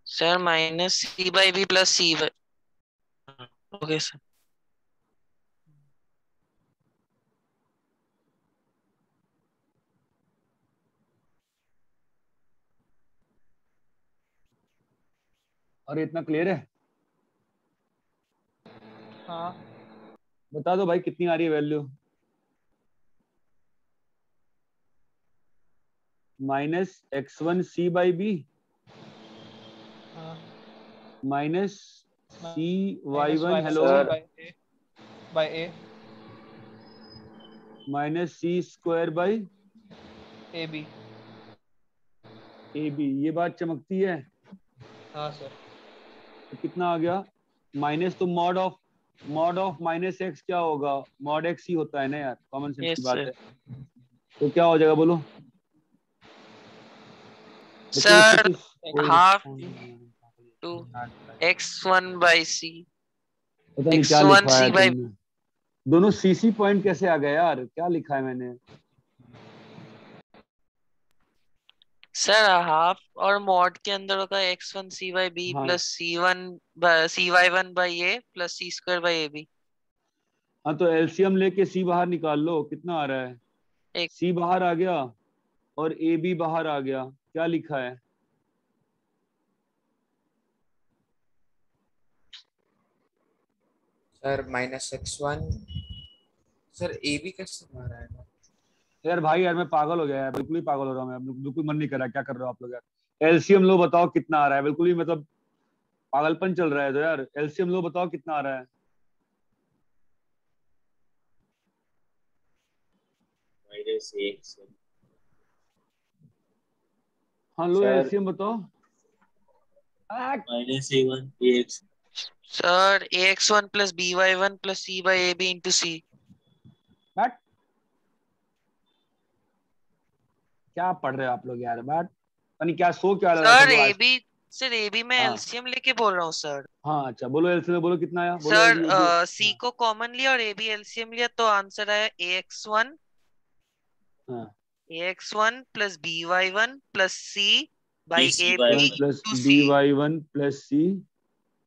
Sir minus c by b plus c by. Okay sir. और इतना क्लियर है? हाँ। बता दो भाई कितनी आ रही है value? Minus x1 c by B minus C y1, hello, by A minus C square by A B. A B. ये बात चमकती है? हाँ सर। तो कितना आ गया? माइनस तो mod of mod of minus x क्या होगा? मॉड एक्स ही होता है ना यार, कॉमन सेंस की यस बात सर। है। तो क्या हो जाएगा बोलो? लेकिन इससे सर कुछ कोई हाफ रिस्पॉन्स नहीं है। टू x1/c, पता नहीं क्या x1 लिखवाया c बाई। तुमने। दोनों सीसी पॉइंट कैसे आ गए यार? क्या लिखा है मैंने? सर हाफ और मॉड के अंदर होगा x1c/b हाँ प्लस cy1/a प्लस c²/ab। हाँ, तो एलसीएम लेके सी बाहर निकाल लो, कितना आ रहा है? एक सी बाहर आ गया और ए बी बाहर आ गया। क्या लिखा है? Sir -x1। Sir A B कैसे बाहर आएगा? यार भाई यार मैं पागल हो गया यार, बिल्कुल ही पागल हो रहा हूँ मैं, बिल्कुल मन नहीं कर रहा। क्या कर रहे हो आप लोग यार? एलसीएम लो बताओ कितना आ रहा है? बिल्कुल ही मतलब पागलपन चल रहा है। तो यार एलसीएम लो बताओ कितना आ रहा है? -1। हाँ लो सर एलसीएम बताओ। -a1 ax। Sir ax1 plus by1 plus c/ab into c। But क्या पढ़ रहे हो आप लोग यार? बट यानी क्या सो क्या लग रहा है सब सर लोग आज? ab, सर ab में हाँ एलसीएम लेके बोल रहा हूँ सर। हाँ, अच्छा बोलो एलसीएम बोलो कितना आया, बोलो सर ये जो। c हाँ को कॉमन लिया और ab एलसीएम लिया तो आंसर आया हाँ, ax1 plus by1 plus c by ab bcy1 plus into B c Y one plus C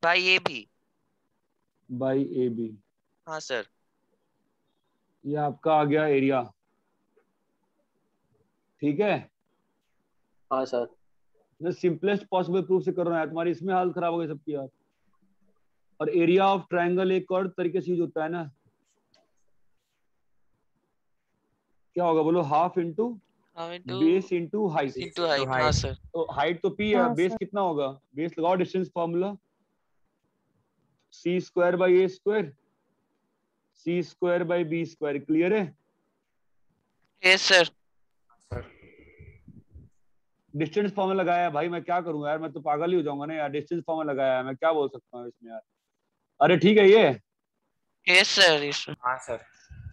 by ab। By A B. हाँ सर। ये आपका आ गया एरिया। ठीक है, हाँ सर। मैं सिंपलेस्ट पॉसिबल प्रूफ से कर रहा हूँ यार, तुम्हारी इसमें हालत खराब हो गई सबकी यार। और एरिया ऑफ ट्रायंगल एक और तरीके से यूज होता है ना। क्या होगा बोलो? हाफ इंटू हाँ into base into height. Into तो हाइट। हाँ हाइट। सर। तो हाइट तो पी है, हाँ बेस सर। कितना होगा? बेस लगाओ, distance formula c² / a², c² / b²। Clear है? Yes sir. Sir distance formula लगाया है भाई, मैं क्या करूं यार? मैं तो पागल ही हो जाऊंगा ना यार। डिस्टेंस फॉर्मूला लगाया है, मैं क्या बोल सकता हूँ इसमें यार? अरे ठीक है ये। Yes sir. Yes sir. हाँ सर।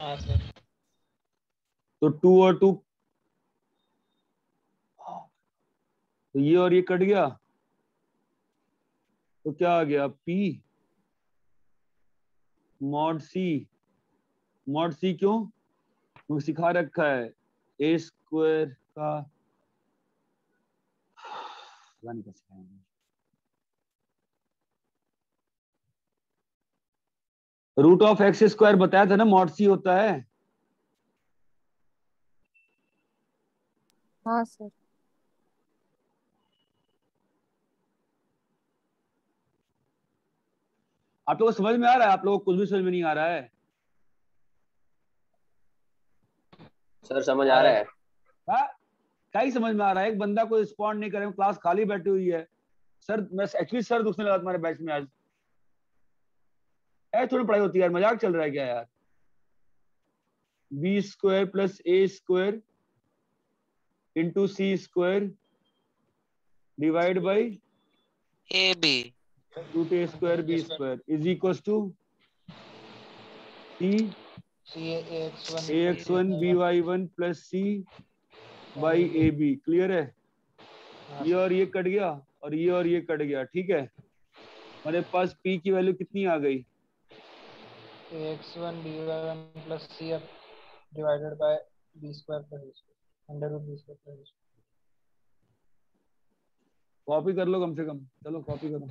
हाँ सर। तो 2 और 2, तो ये और ये कट गया। तो क्या आ गया? P mod C. Mod C क्यों? क्योंकि सिखा रखा है a² का, पता नहीं कैसे है। √(x²) बताया था ना, मॉड सी होता है। हाँ सर। आप लोगों को समझ में आ रहा है? आप लोगों को कुछ भी समझ में नहीं आ रहा है? सर समझ आ आ रहा रहा है है। सर। हाँ, क्या ही समझ में आ रहा है? एक बंदा को रिस्पॉन्ड नहीं करे, क्लास खाली बैठी हुई है। सर मैं एक्चुअली सर दुखने लगा तुम्हारे बैच में आज। ऐसे थोड़ी पढ़ाई होती है यार, मजाक चल रहा है क्या यार? b² + a² into c² divide by ab √a²b² is equal to c C ax1 ax1 by1 + c by A B. Clear है? हाँ ये और सर। ये कट गया और ये और ये कट गया। ठीक है, हमारे पास p की वैल्यू कितनी आ गई? ax1 by1 प्लस c अब divided by b² plus b², √b² plus copy कर लो कम से कम, चलो कॉपी करो।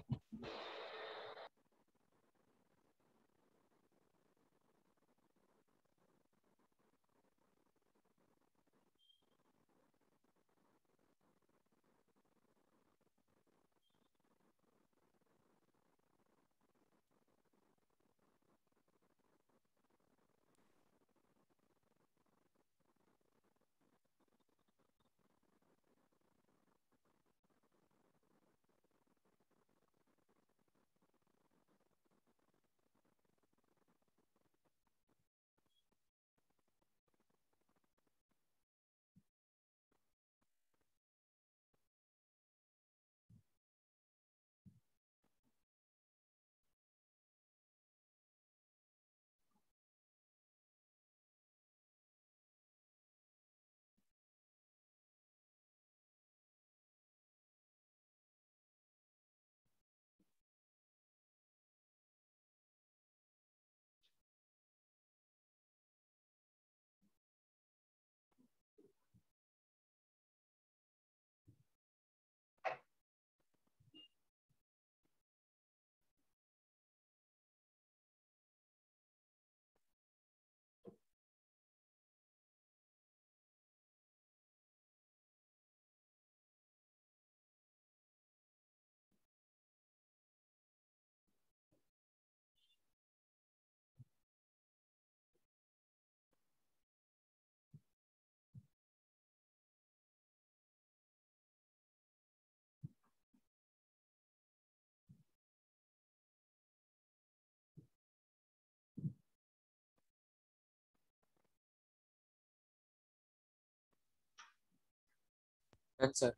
Done, sir.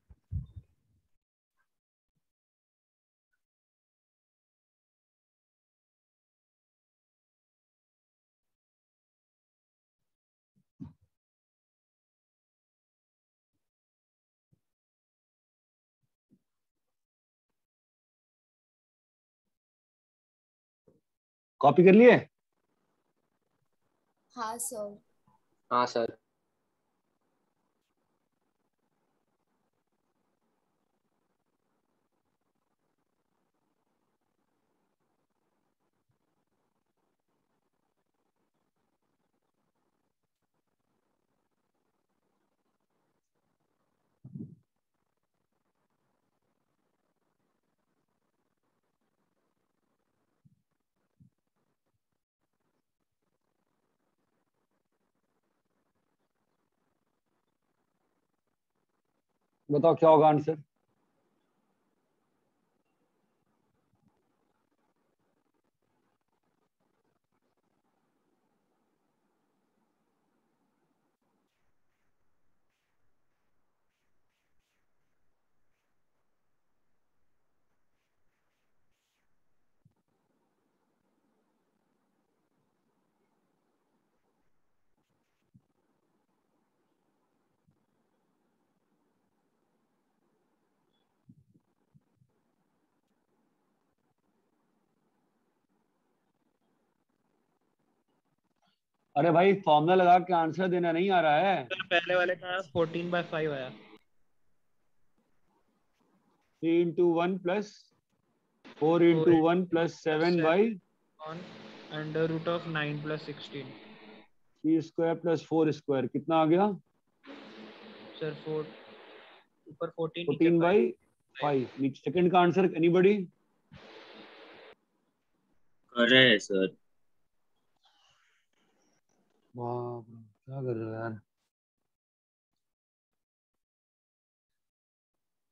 कॉपी कर लिए? हाँ सर। हाँ सर। बताओ क्या होगा आंसर? अरे भाई फॉर्मूला लगा के आंसर देना नहीं आ रहा है। सर पहले वाले का 14/5 आया। 3 into 1 plus 4 into 1 plus 7 by on under root of 9 plus 16। 3 square plus 4 square कितना आ गया? सर 4 ऊपर 14 नीचे 14 by 5। 5। नीचे सेकंड का आंसर एनीबॉडी? कर रहे हैं सर। वाह क्या कर रहे हो यार।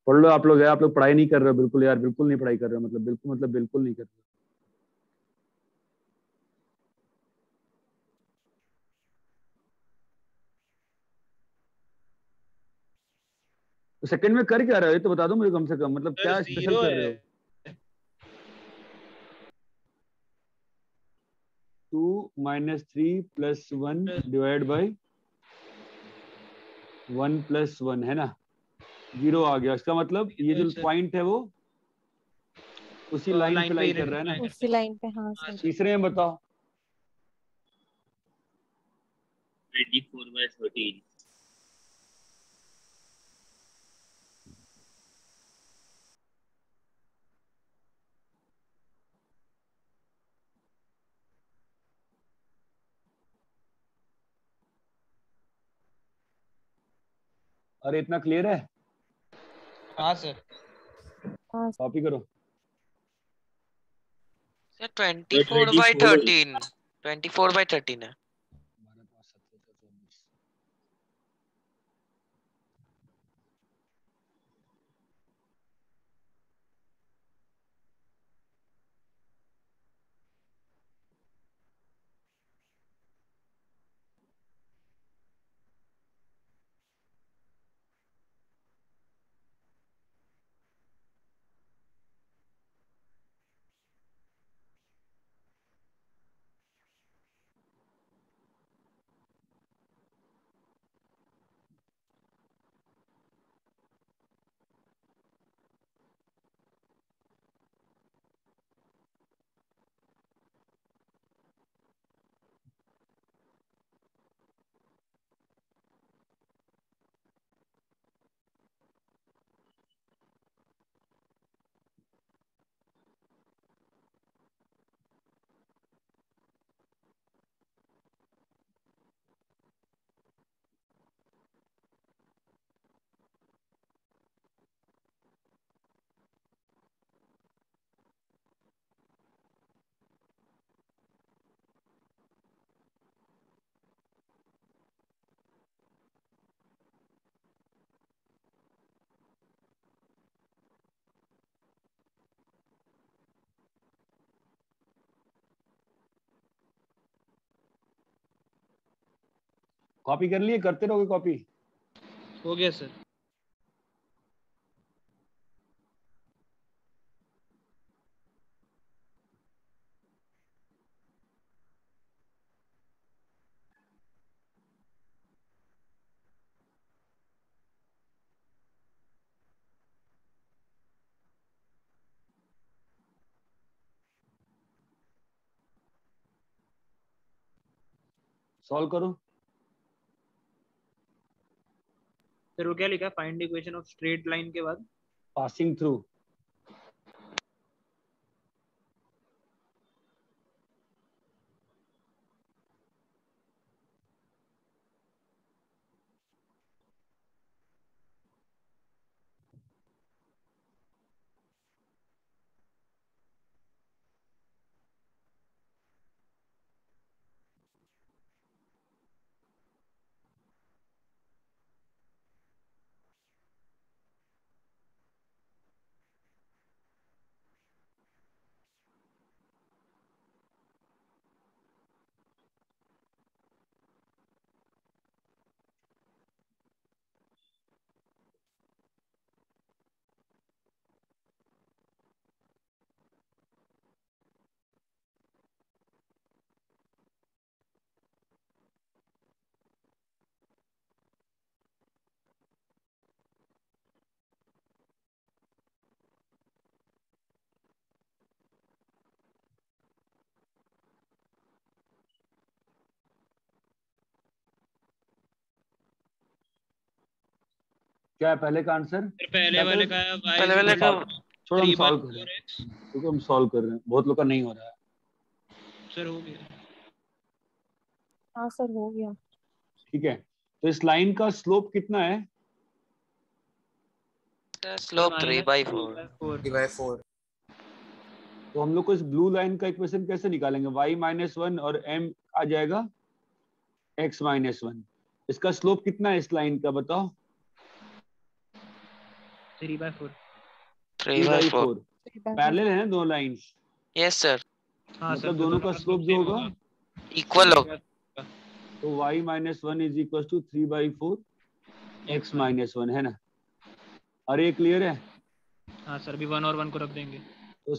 पढ़ लो आप लोग यार, आप लोग पढ़ाई नहीं कर रहे हो बिल्कुल यार, बिल्कुल नहीं पढ़ाई कर रहे हो, मतलब बिल्कुल नहीं कर रहे हो। तो सेकंड में कर क्या रहे हो ये तो बता दो मुझे कम से कम, मतलब सर क्या स्पेशल 0 कर रहे है। हो? 2 minus 3 plus 1 divided by 1 plus 1 है ना, 0 आ गया। इसका मतलब ये जो पॉइंट है वो उसी लाइन पे लाई कर रहा है ना। उसी लाइन पे। हाँ सर। तीसरे में बताओ। 24/13। अरे इतना क्लियर है? हाँ सर। कॉपी करो। सर 24/13। 24/13 है। कॉपी कर लिए? करते रहोगे कॉपी? हो गया सर। सॉल्व करो। सर वो क्या लिखा, find equation of straight line के बाद? Passing through. क्या है पहले का आंसर? फिर पहले वाले का y पहले वाले का छोड़ो हम 3 सॉल्व कर रहे हैं, क्योंकि हम सॉल्व कर रहे हैं, बहुत लोग का नहीं हो रहा है। सर हो गया। हाँ सर हो गया। ठीक है, तो इस लाइन का स्लोप कितना है? स्लोप 3/4। 3/4। तो हम लोग को इस ब्लू लाइन का इक्वेशन कैसे निकालेंगे? y-1 और m आ जाएगा x-1। इसका स्लोप कितना है इस लाइन का बताओ? 3/4। 3/4। पैरेलल है दोनों लाइंस। Yes sir. हाँ मतलब दोनों का स्लोप जो होगा इक्वल होगा। तो y-1 is equal to 3/4 x-1 है ना। और ये क्लियर है? हाँ सर, अभी 1 और 1 को रख देंगे। तो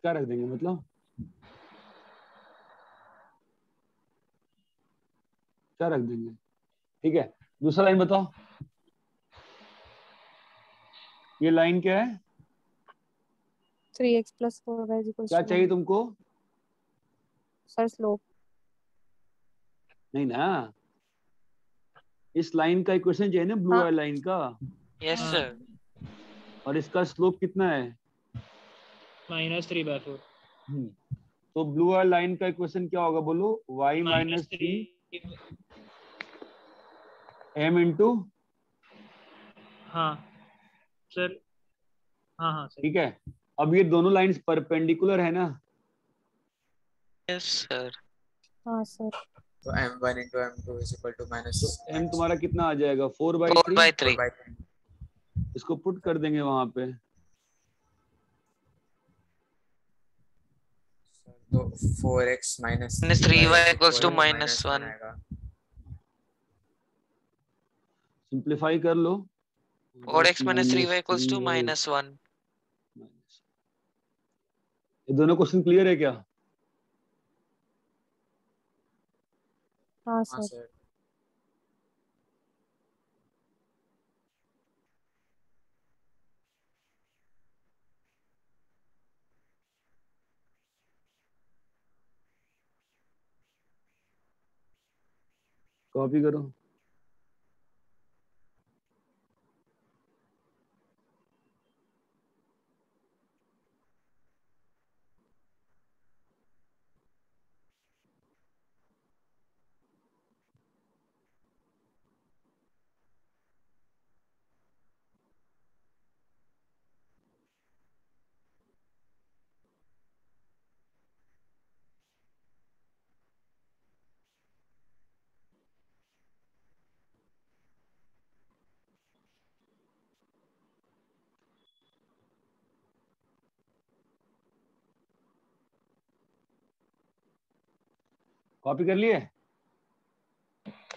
क्या रख देंगे मतलब? क्या रख देंगे? ठीक है, दूसरा लाइन बताओ। ये लाइन क्या है? 3x + 4y = क्या चाहिए 9। तुमको? Sir slope. नहीं ना, इस लाइन का इक्वेशन चाहिए ना, ब्लू हाँ। वाली लाइन का। Yes sir. और इसका स्लोप कितना है? -3/4। तो ब्लू वाली लाइन का इक्वेशन क्या होगा बोलो? y-3 m into. हाँ सर, हाँ सर। ठीक है, अब ये दोनों लाइंस परपेंडिकुलर है ना? Yes sir. हाँ सर। तो m1 into m2 is equal to minus तो m तुम्हारा कितना आ जाएगा? 4/3। 4/3। 4/3। इसको पुट कर देंगे वहां पे। तो 4x minus -3y is equals to equal to -1। आएगा। सिंप्लीफाई कर लो। 4x minus 3y equals to -1। ये दोनों क्वेश्चन क्लियर है क्या? हाँ हाँ सर। सर। कॉपी करो। कॉपी कर लिए?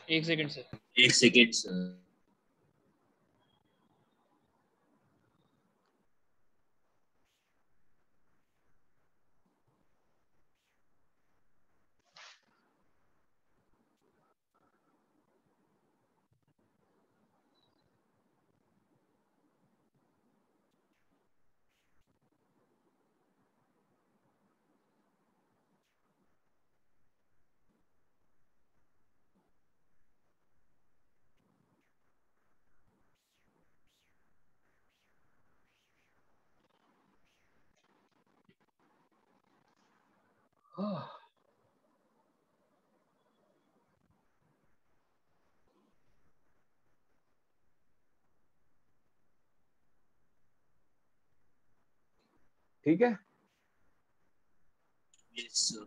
1 सेकंड सर। 1 second sir. ठीक है, Yes, sir.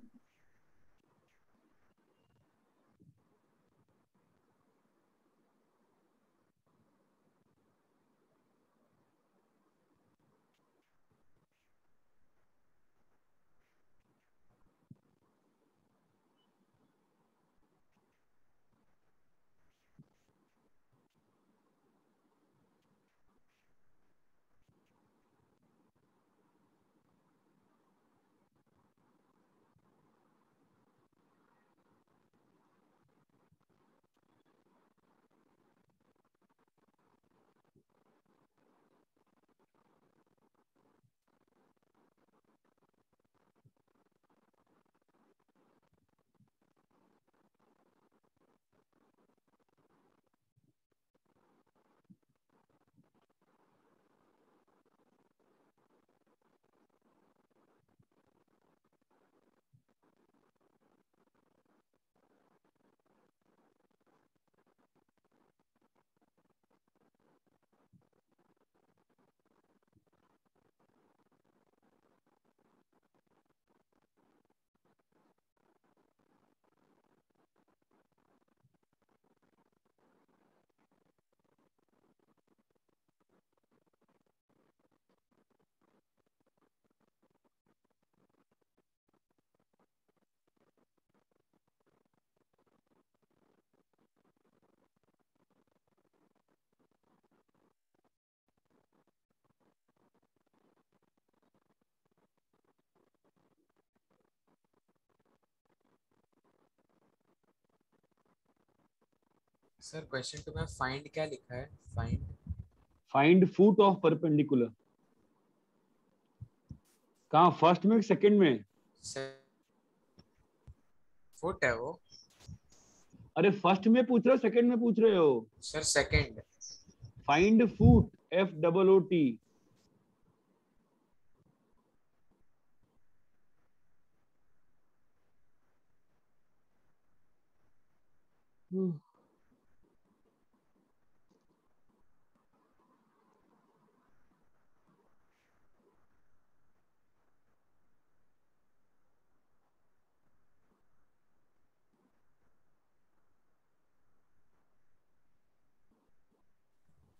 सर क्वेश्चन 2 में फाइंड क्या लिखा है? Find foot of perpendicular. कहाँ, फर्स्ट में सेकंड में? फुट है वो। अरे फर्स्ट में पूछ रहे हो सेकंड में पूछ रहे हो? Sir second. Find foot, FOOT।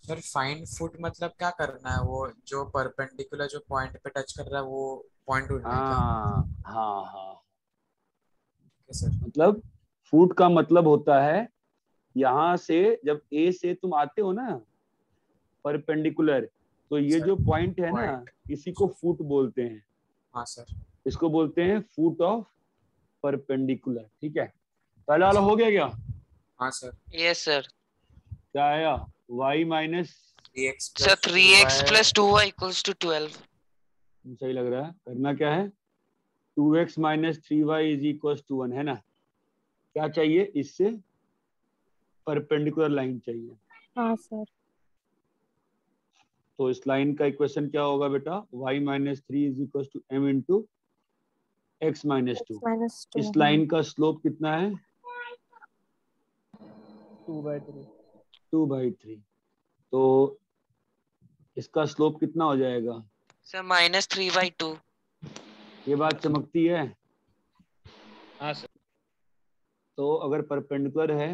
Sir find foot मतलब क्या करना है? वो जो परपेंडिकुलर जो पॉइंट पे टच कर रहा है वो पॉइंट ढूंढना है क्या? हाँ, सर मतलब फुट का मतलब होता है यहाँ से जब A से तुम आते हो ना परपेंडिकुलर, तो ये सर, जो पॉइंट है ना, point। इसी को फुट बोलते हैं। हाँ सर। इसको बोलते हैं फुट ऑफ परपेंडिकुलर। ठीक है, पहला वाला हो गया क्या? हाँ सर। Yes sir. क्या आया? y minus 3x sir plus 3x 2y। plus 2y equals to 12। सही लग रहा है। करना क्या है? 2x minus 3y is equal to 1, है ना? क्या चाहिए? इससे परपेंडिकुलर लाइन चाहिए। हाँ सर। तो इस लाइन का इक्वेशन क्या होगा बेटा? y minus 3 is equal to m into x minus 2। -2। इस लाइन का स्लोप कितना है? 2/3। 2/3। तो इसका स्लोप कितना हो जाएगा? सर -3/2। ये बात चमकती है। हाँ सर। तो अगर परपेंडिकुलर है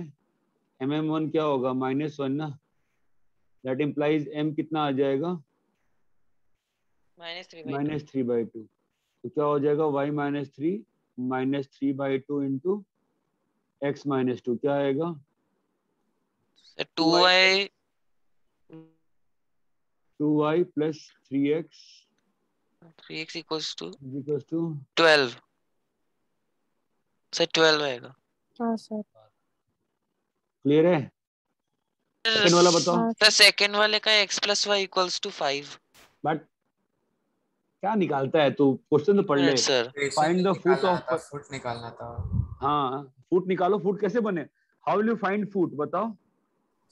mm1 क्या होगा? -1 ना। दैट इम्प्लाइज m कितना आ जाएगा? -3/2। -3/2। तो क्या हो जाएगा? y minus 3/2 into x minus 2 क्या आएगा? Sir 2y 2y plus 3x 3x equals to equal to 12। Sir 12 आएगा। हाँ सर। क्लियर है? सेकंड वाला बताओ। हाँ सर सेकंड वाले का x plus y equals to 5। But क्या निकालता है तू? क्वेश्चन तो पढ़ ले। Sir find the foot of. Foot निकालना था। हाँ, फुट निकालो। फुट कैसे बने? How will you find foot? बताओ।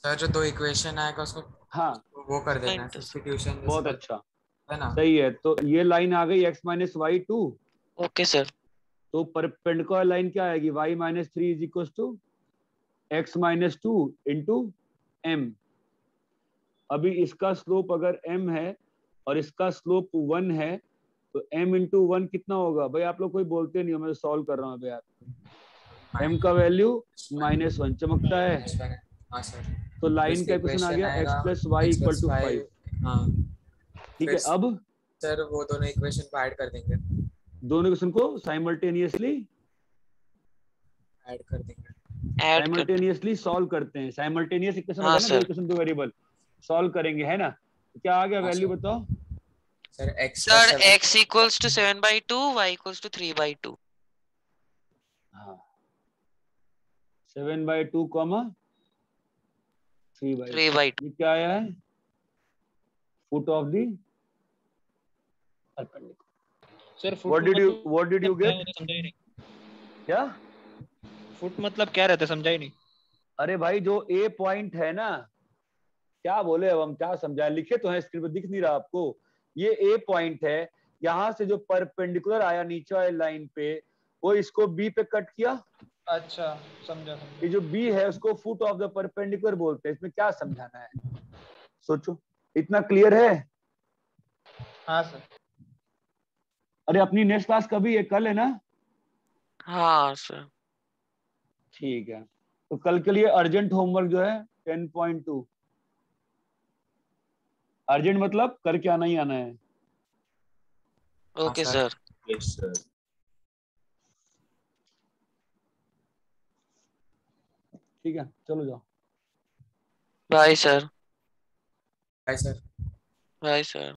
सर जो 2 इक्वेशन आएगा उसको हाँ, वो कर देना है सब्स्टिट्यूशन। बहुत अच्छा, है ना? सही है। तो ये लाइन आ गई x minus Y 2। Okay sir. तो परपेंडिकुलर लाइन क्या आएगी, y minus 3 is equal to x minus 2 into m। अभी इसका स्लोप अगर m है और इसका स्लोप 1 है तो m इंटू 1 कितना होगा भाई? आप लोग कोई बोलते नहीं हो, मैं सॉल्व कर रहा हूँ अभी यार। m का वैल्यू -1 चमकता है। हाँ सर। तो लाइन का इक्वेशन आ गया x plus Y equal to 5। हाँ ठीक है, अब सर वो दोनों इक्वेशन को ऐड कर देंगे। दोनों इक्वेशन को साइमल्टेनियसली ऐड कर देंगे। साइमल्टेनियसली सॉल्व करते हैं। साइमल्टेनियस इक्वेशन होगा ना, दो इक्वेशन दो वेरिएबल सॉल्व करेंगे, है ना? तो क्या आ गया वैल्यू बताओ sir? x equals to 7/2, y equals to 3/2। हाँ 7/2 कॉमा 3/2 ये क्या आया है? Foot of the perpendicular. Sir what did you get? समझा ही नहीं क्या फुट मतलब क्या रहता है, समझा ही नहीं। अरे भाई जो ए पॉइंट है ना, क्या बोले अब हम, क्या समझाए? लिखे तो है स्क्रीन पर, दिख नहीं रहा आपको? ये ए पॉइंट है, यहाँ से जो परपेंडिकुलर आया नीचे वाली लाइन पे वो इसको बी पे कट किया। अच्छा समझा। ये जो बी है उसको फुट ऑफ द परपेंडिकुलर बोलते हैं। इसमें क्या समझाना है सोचो, इतना क्लियर है? हाँ सर। अरे अपनी नेक्स्ट क्लास कभी है? कल है ना? हाँ सर। ठीक है, तो कल के लिए अर्जेंट होमवर्क जो है 10.2। अर्जेंट मतलब करके आना ही आना है। Okay sir. Yes sir. ठीक है, चलो जाओ। Bye sir. Bye sir. Bye sir.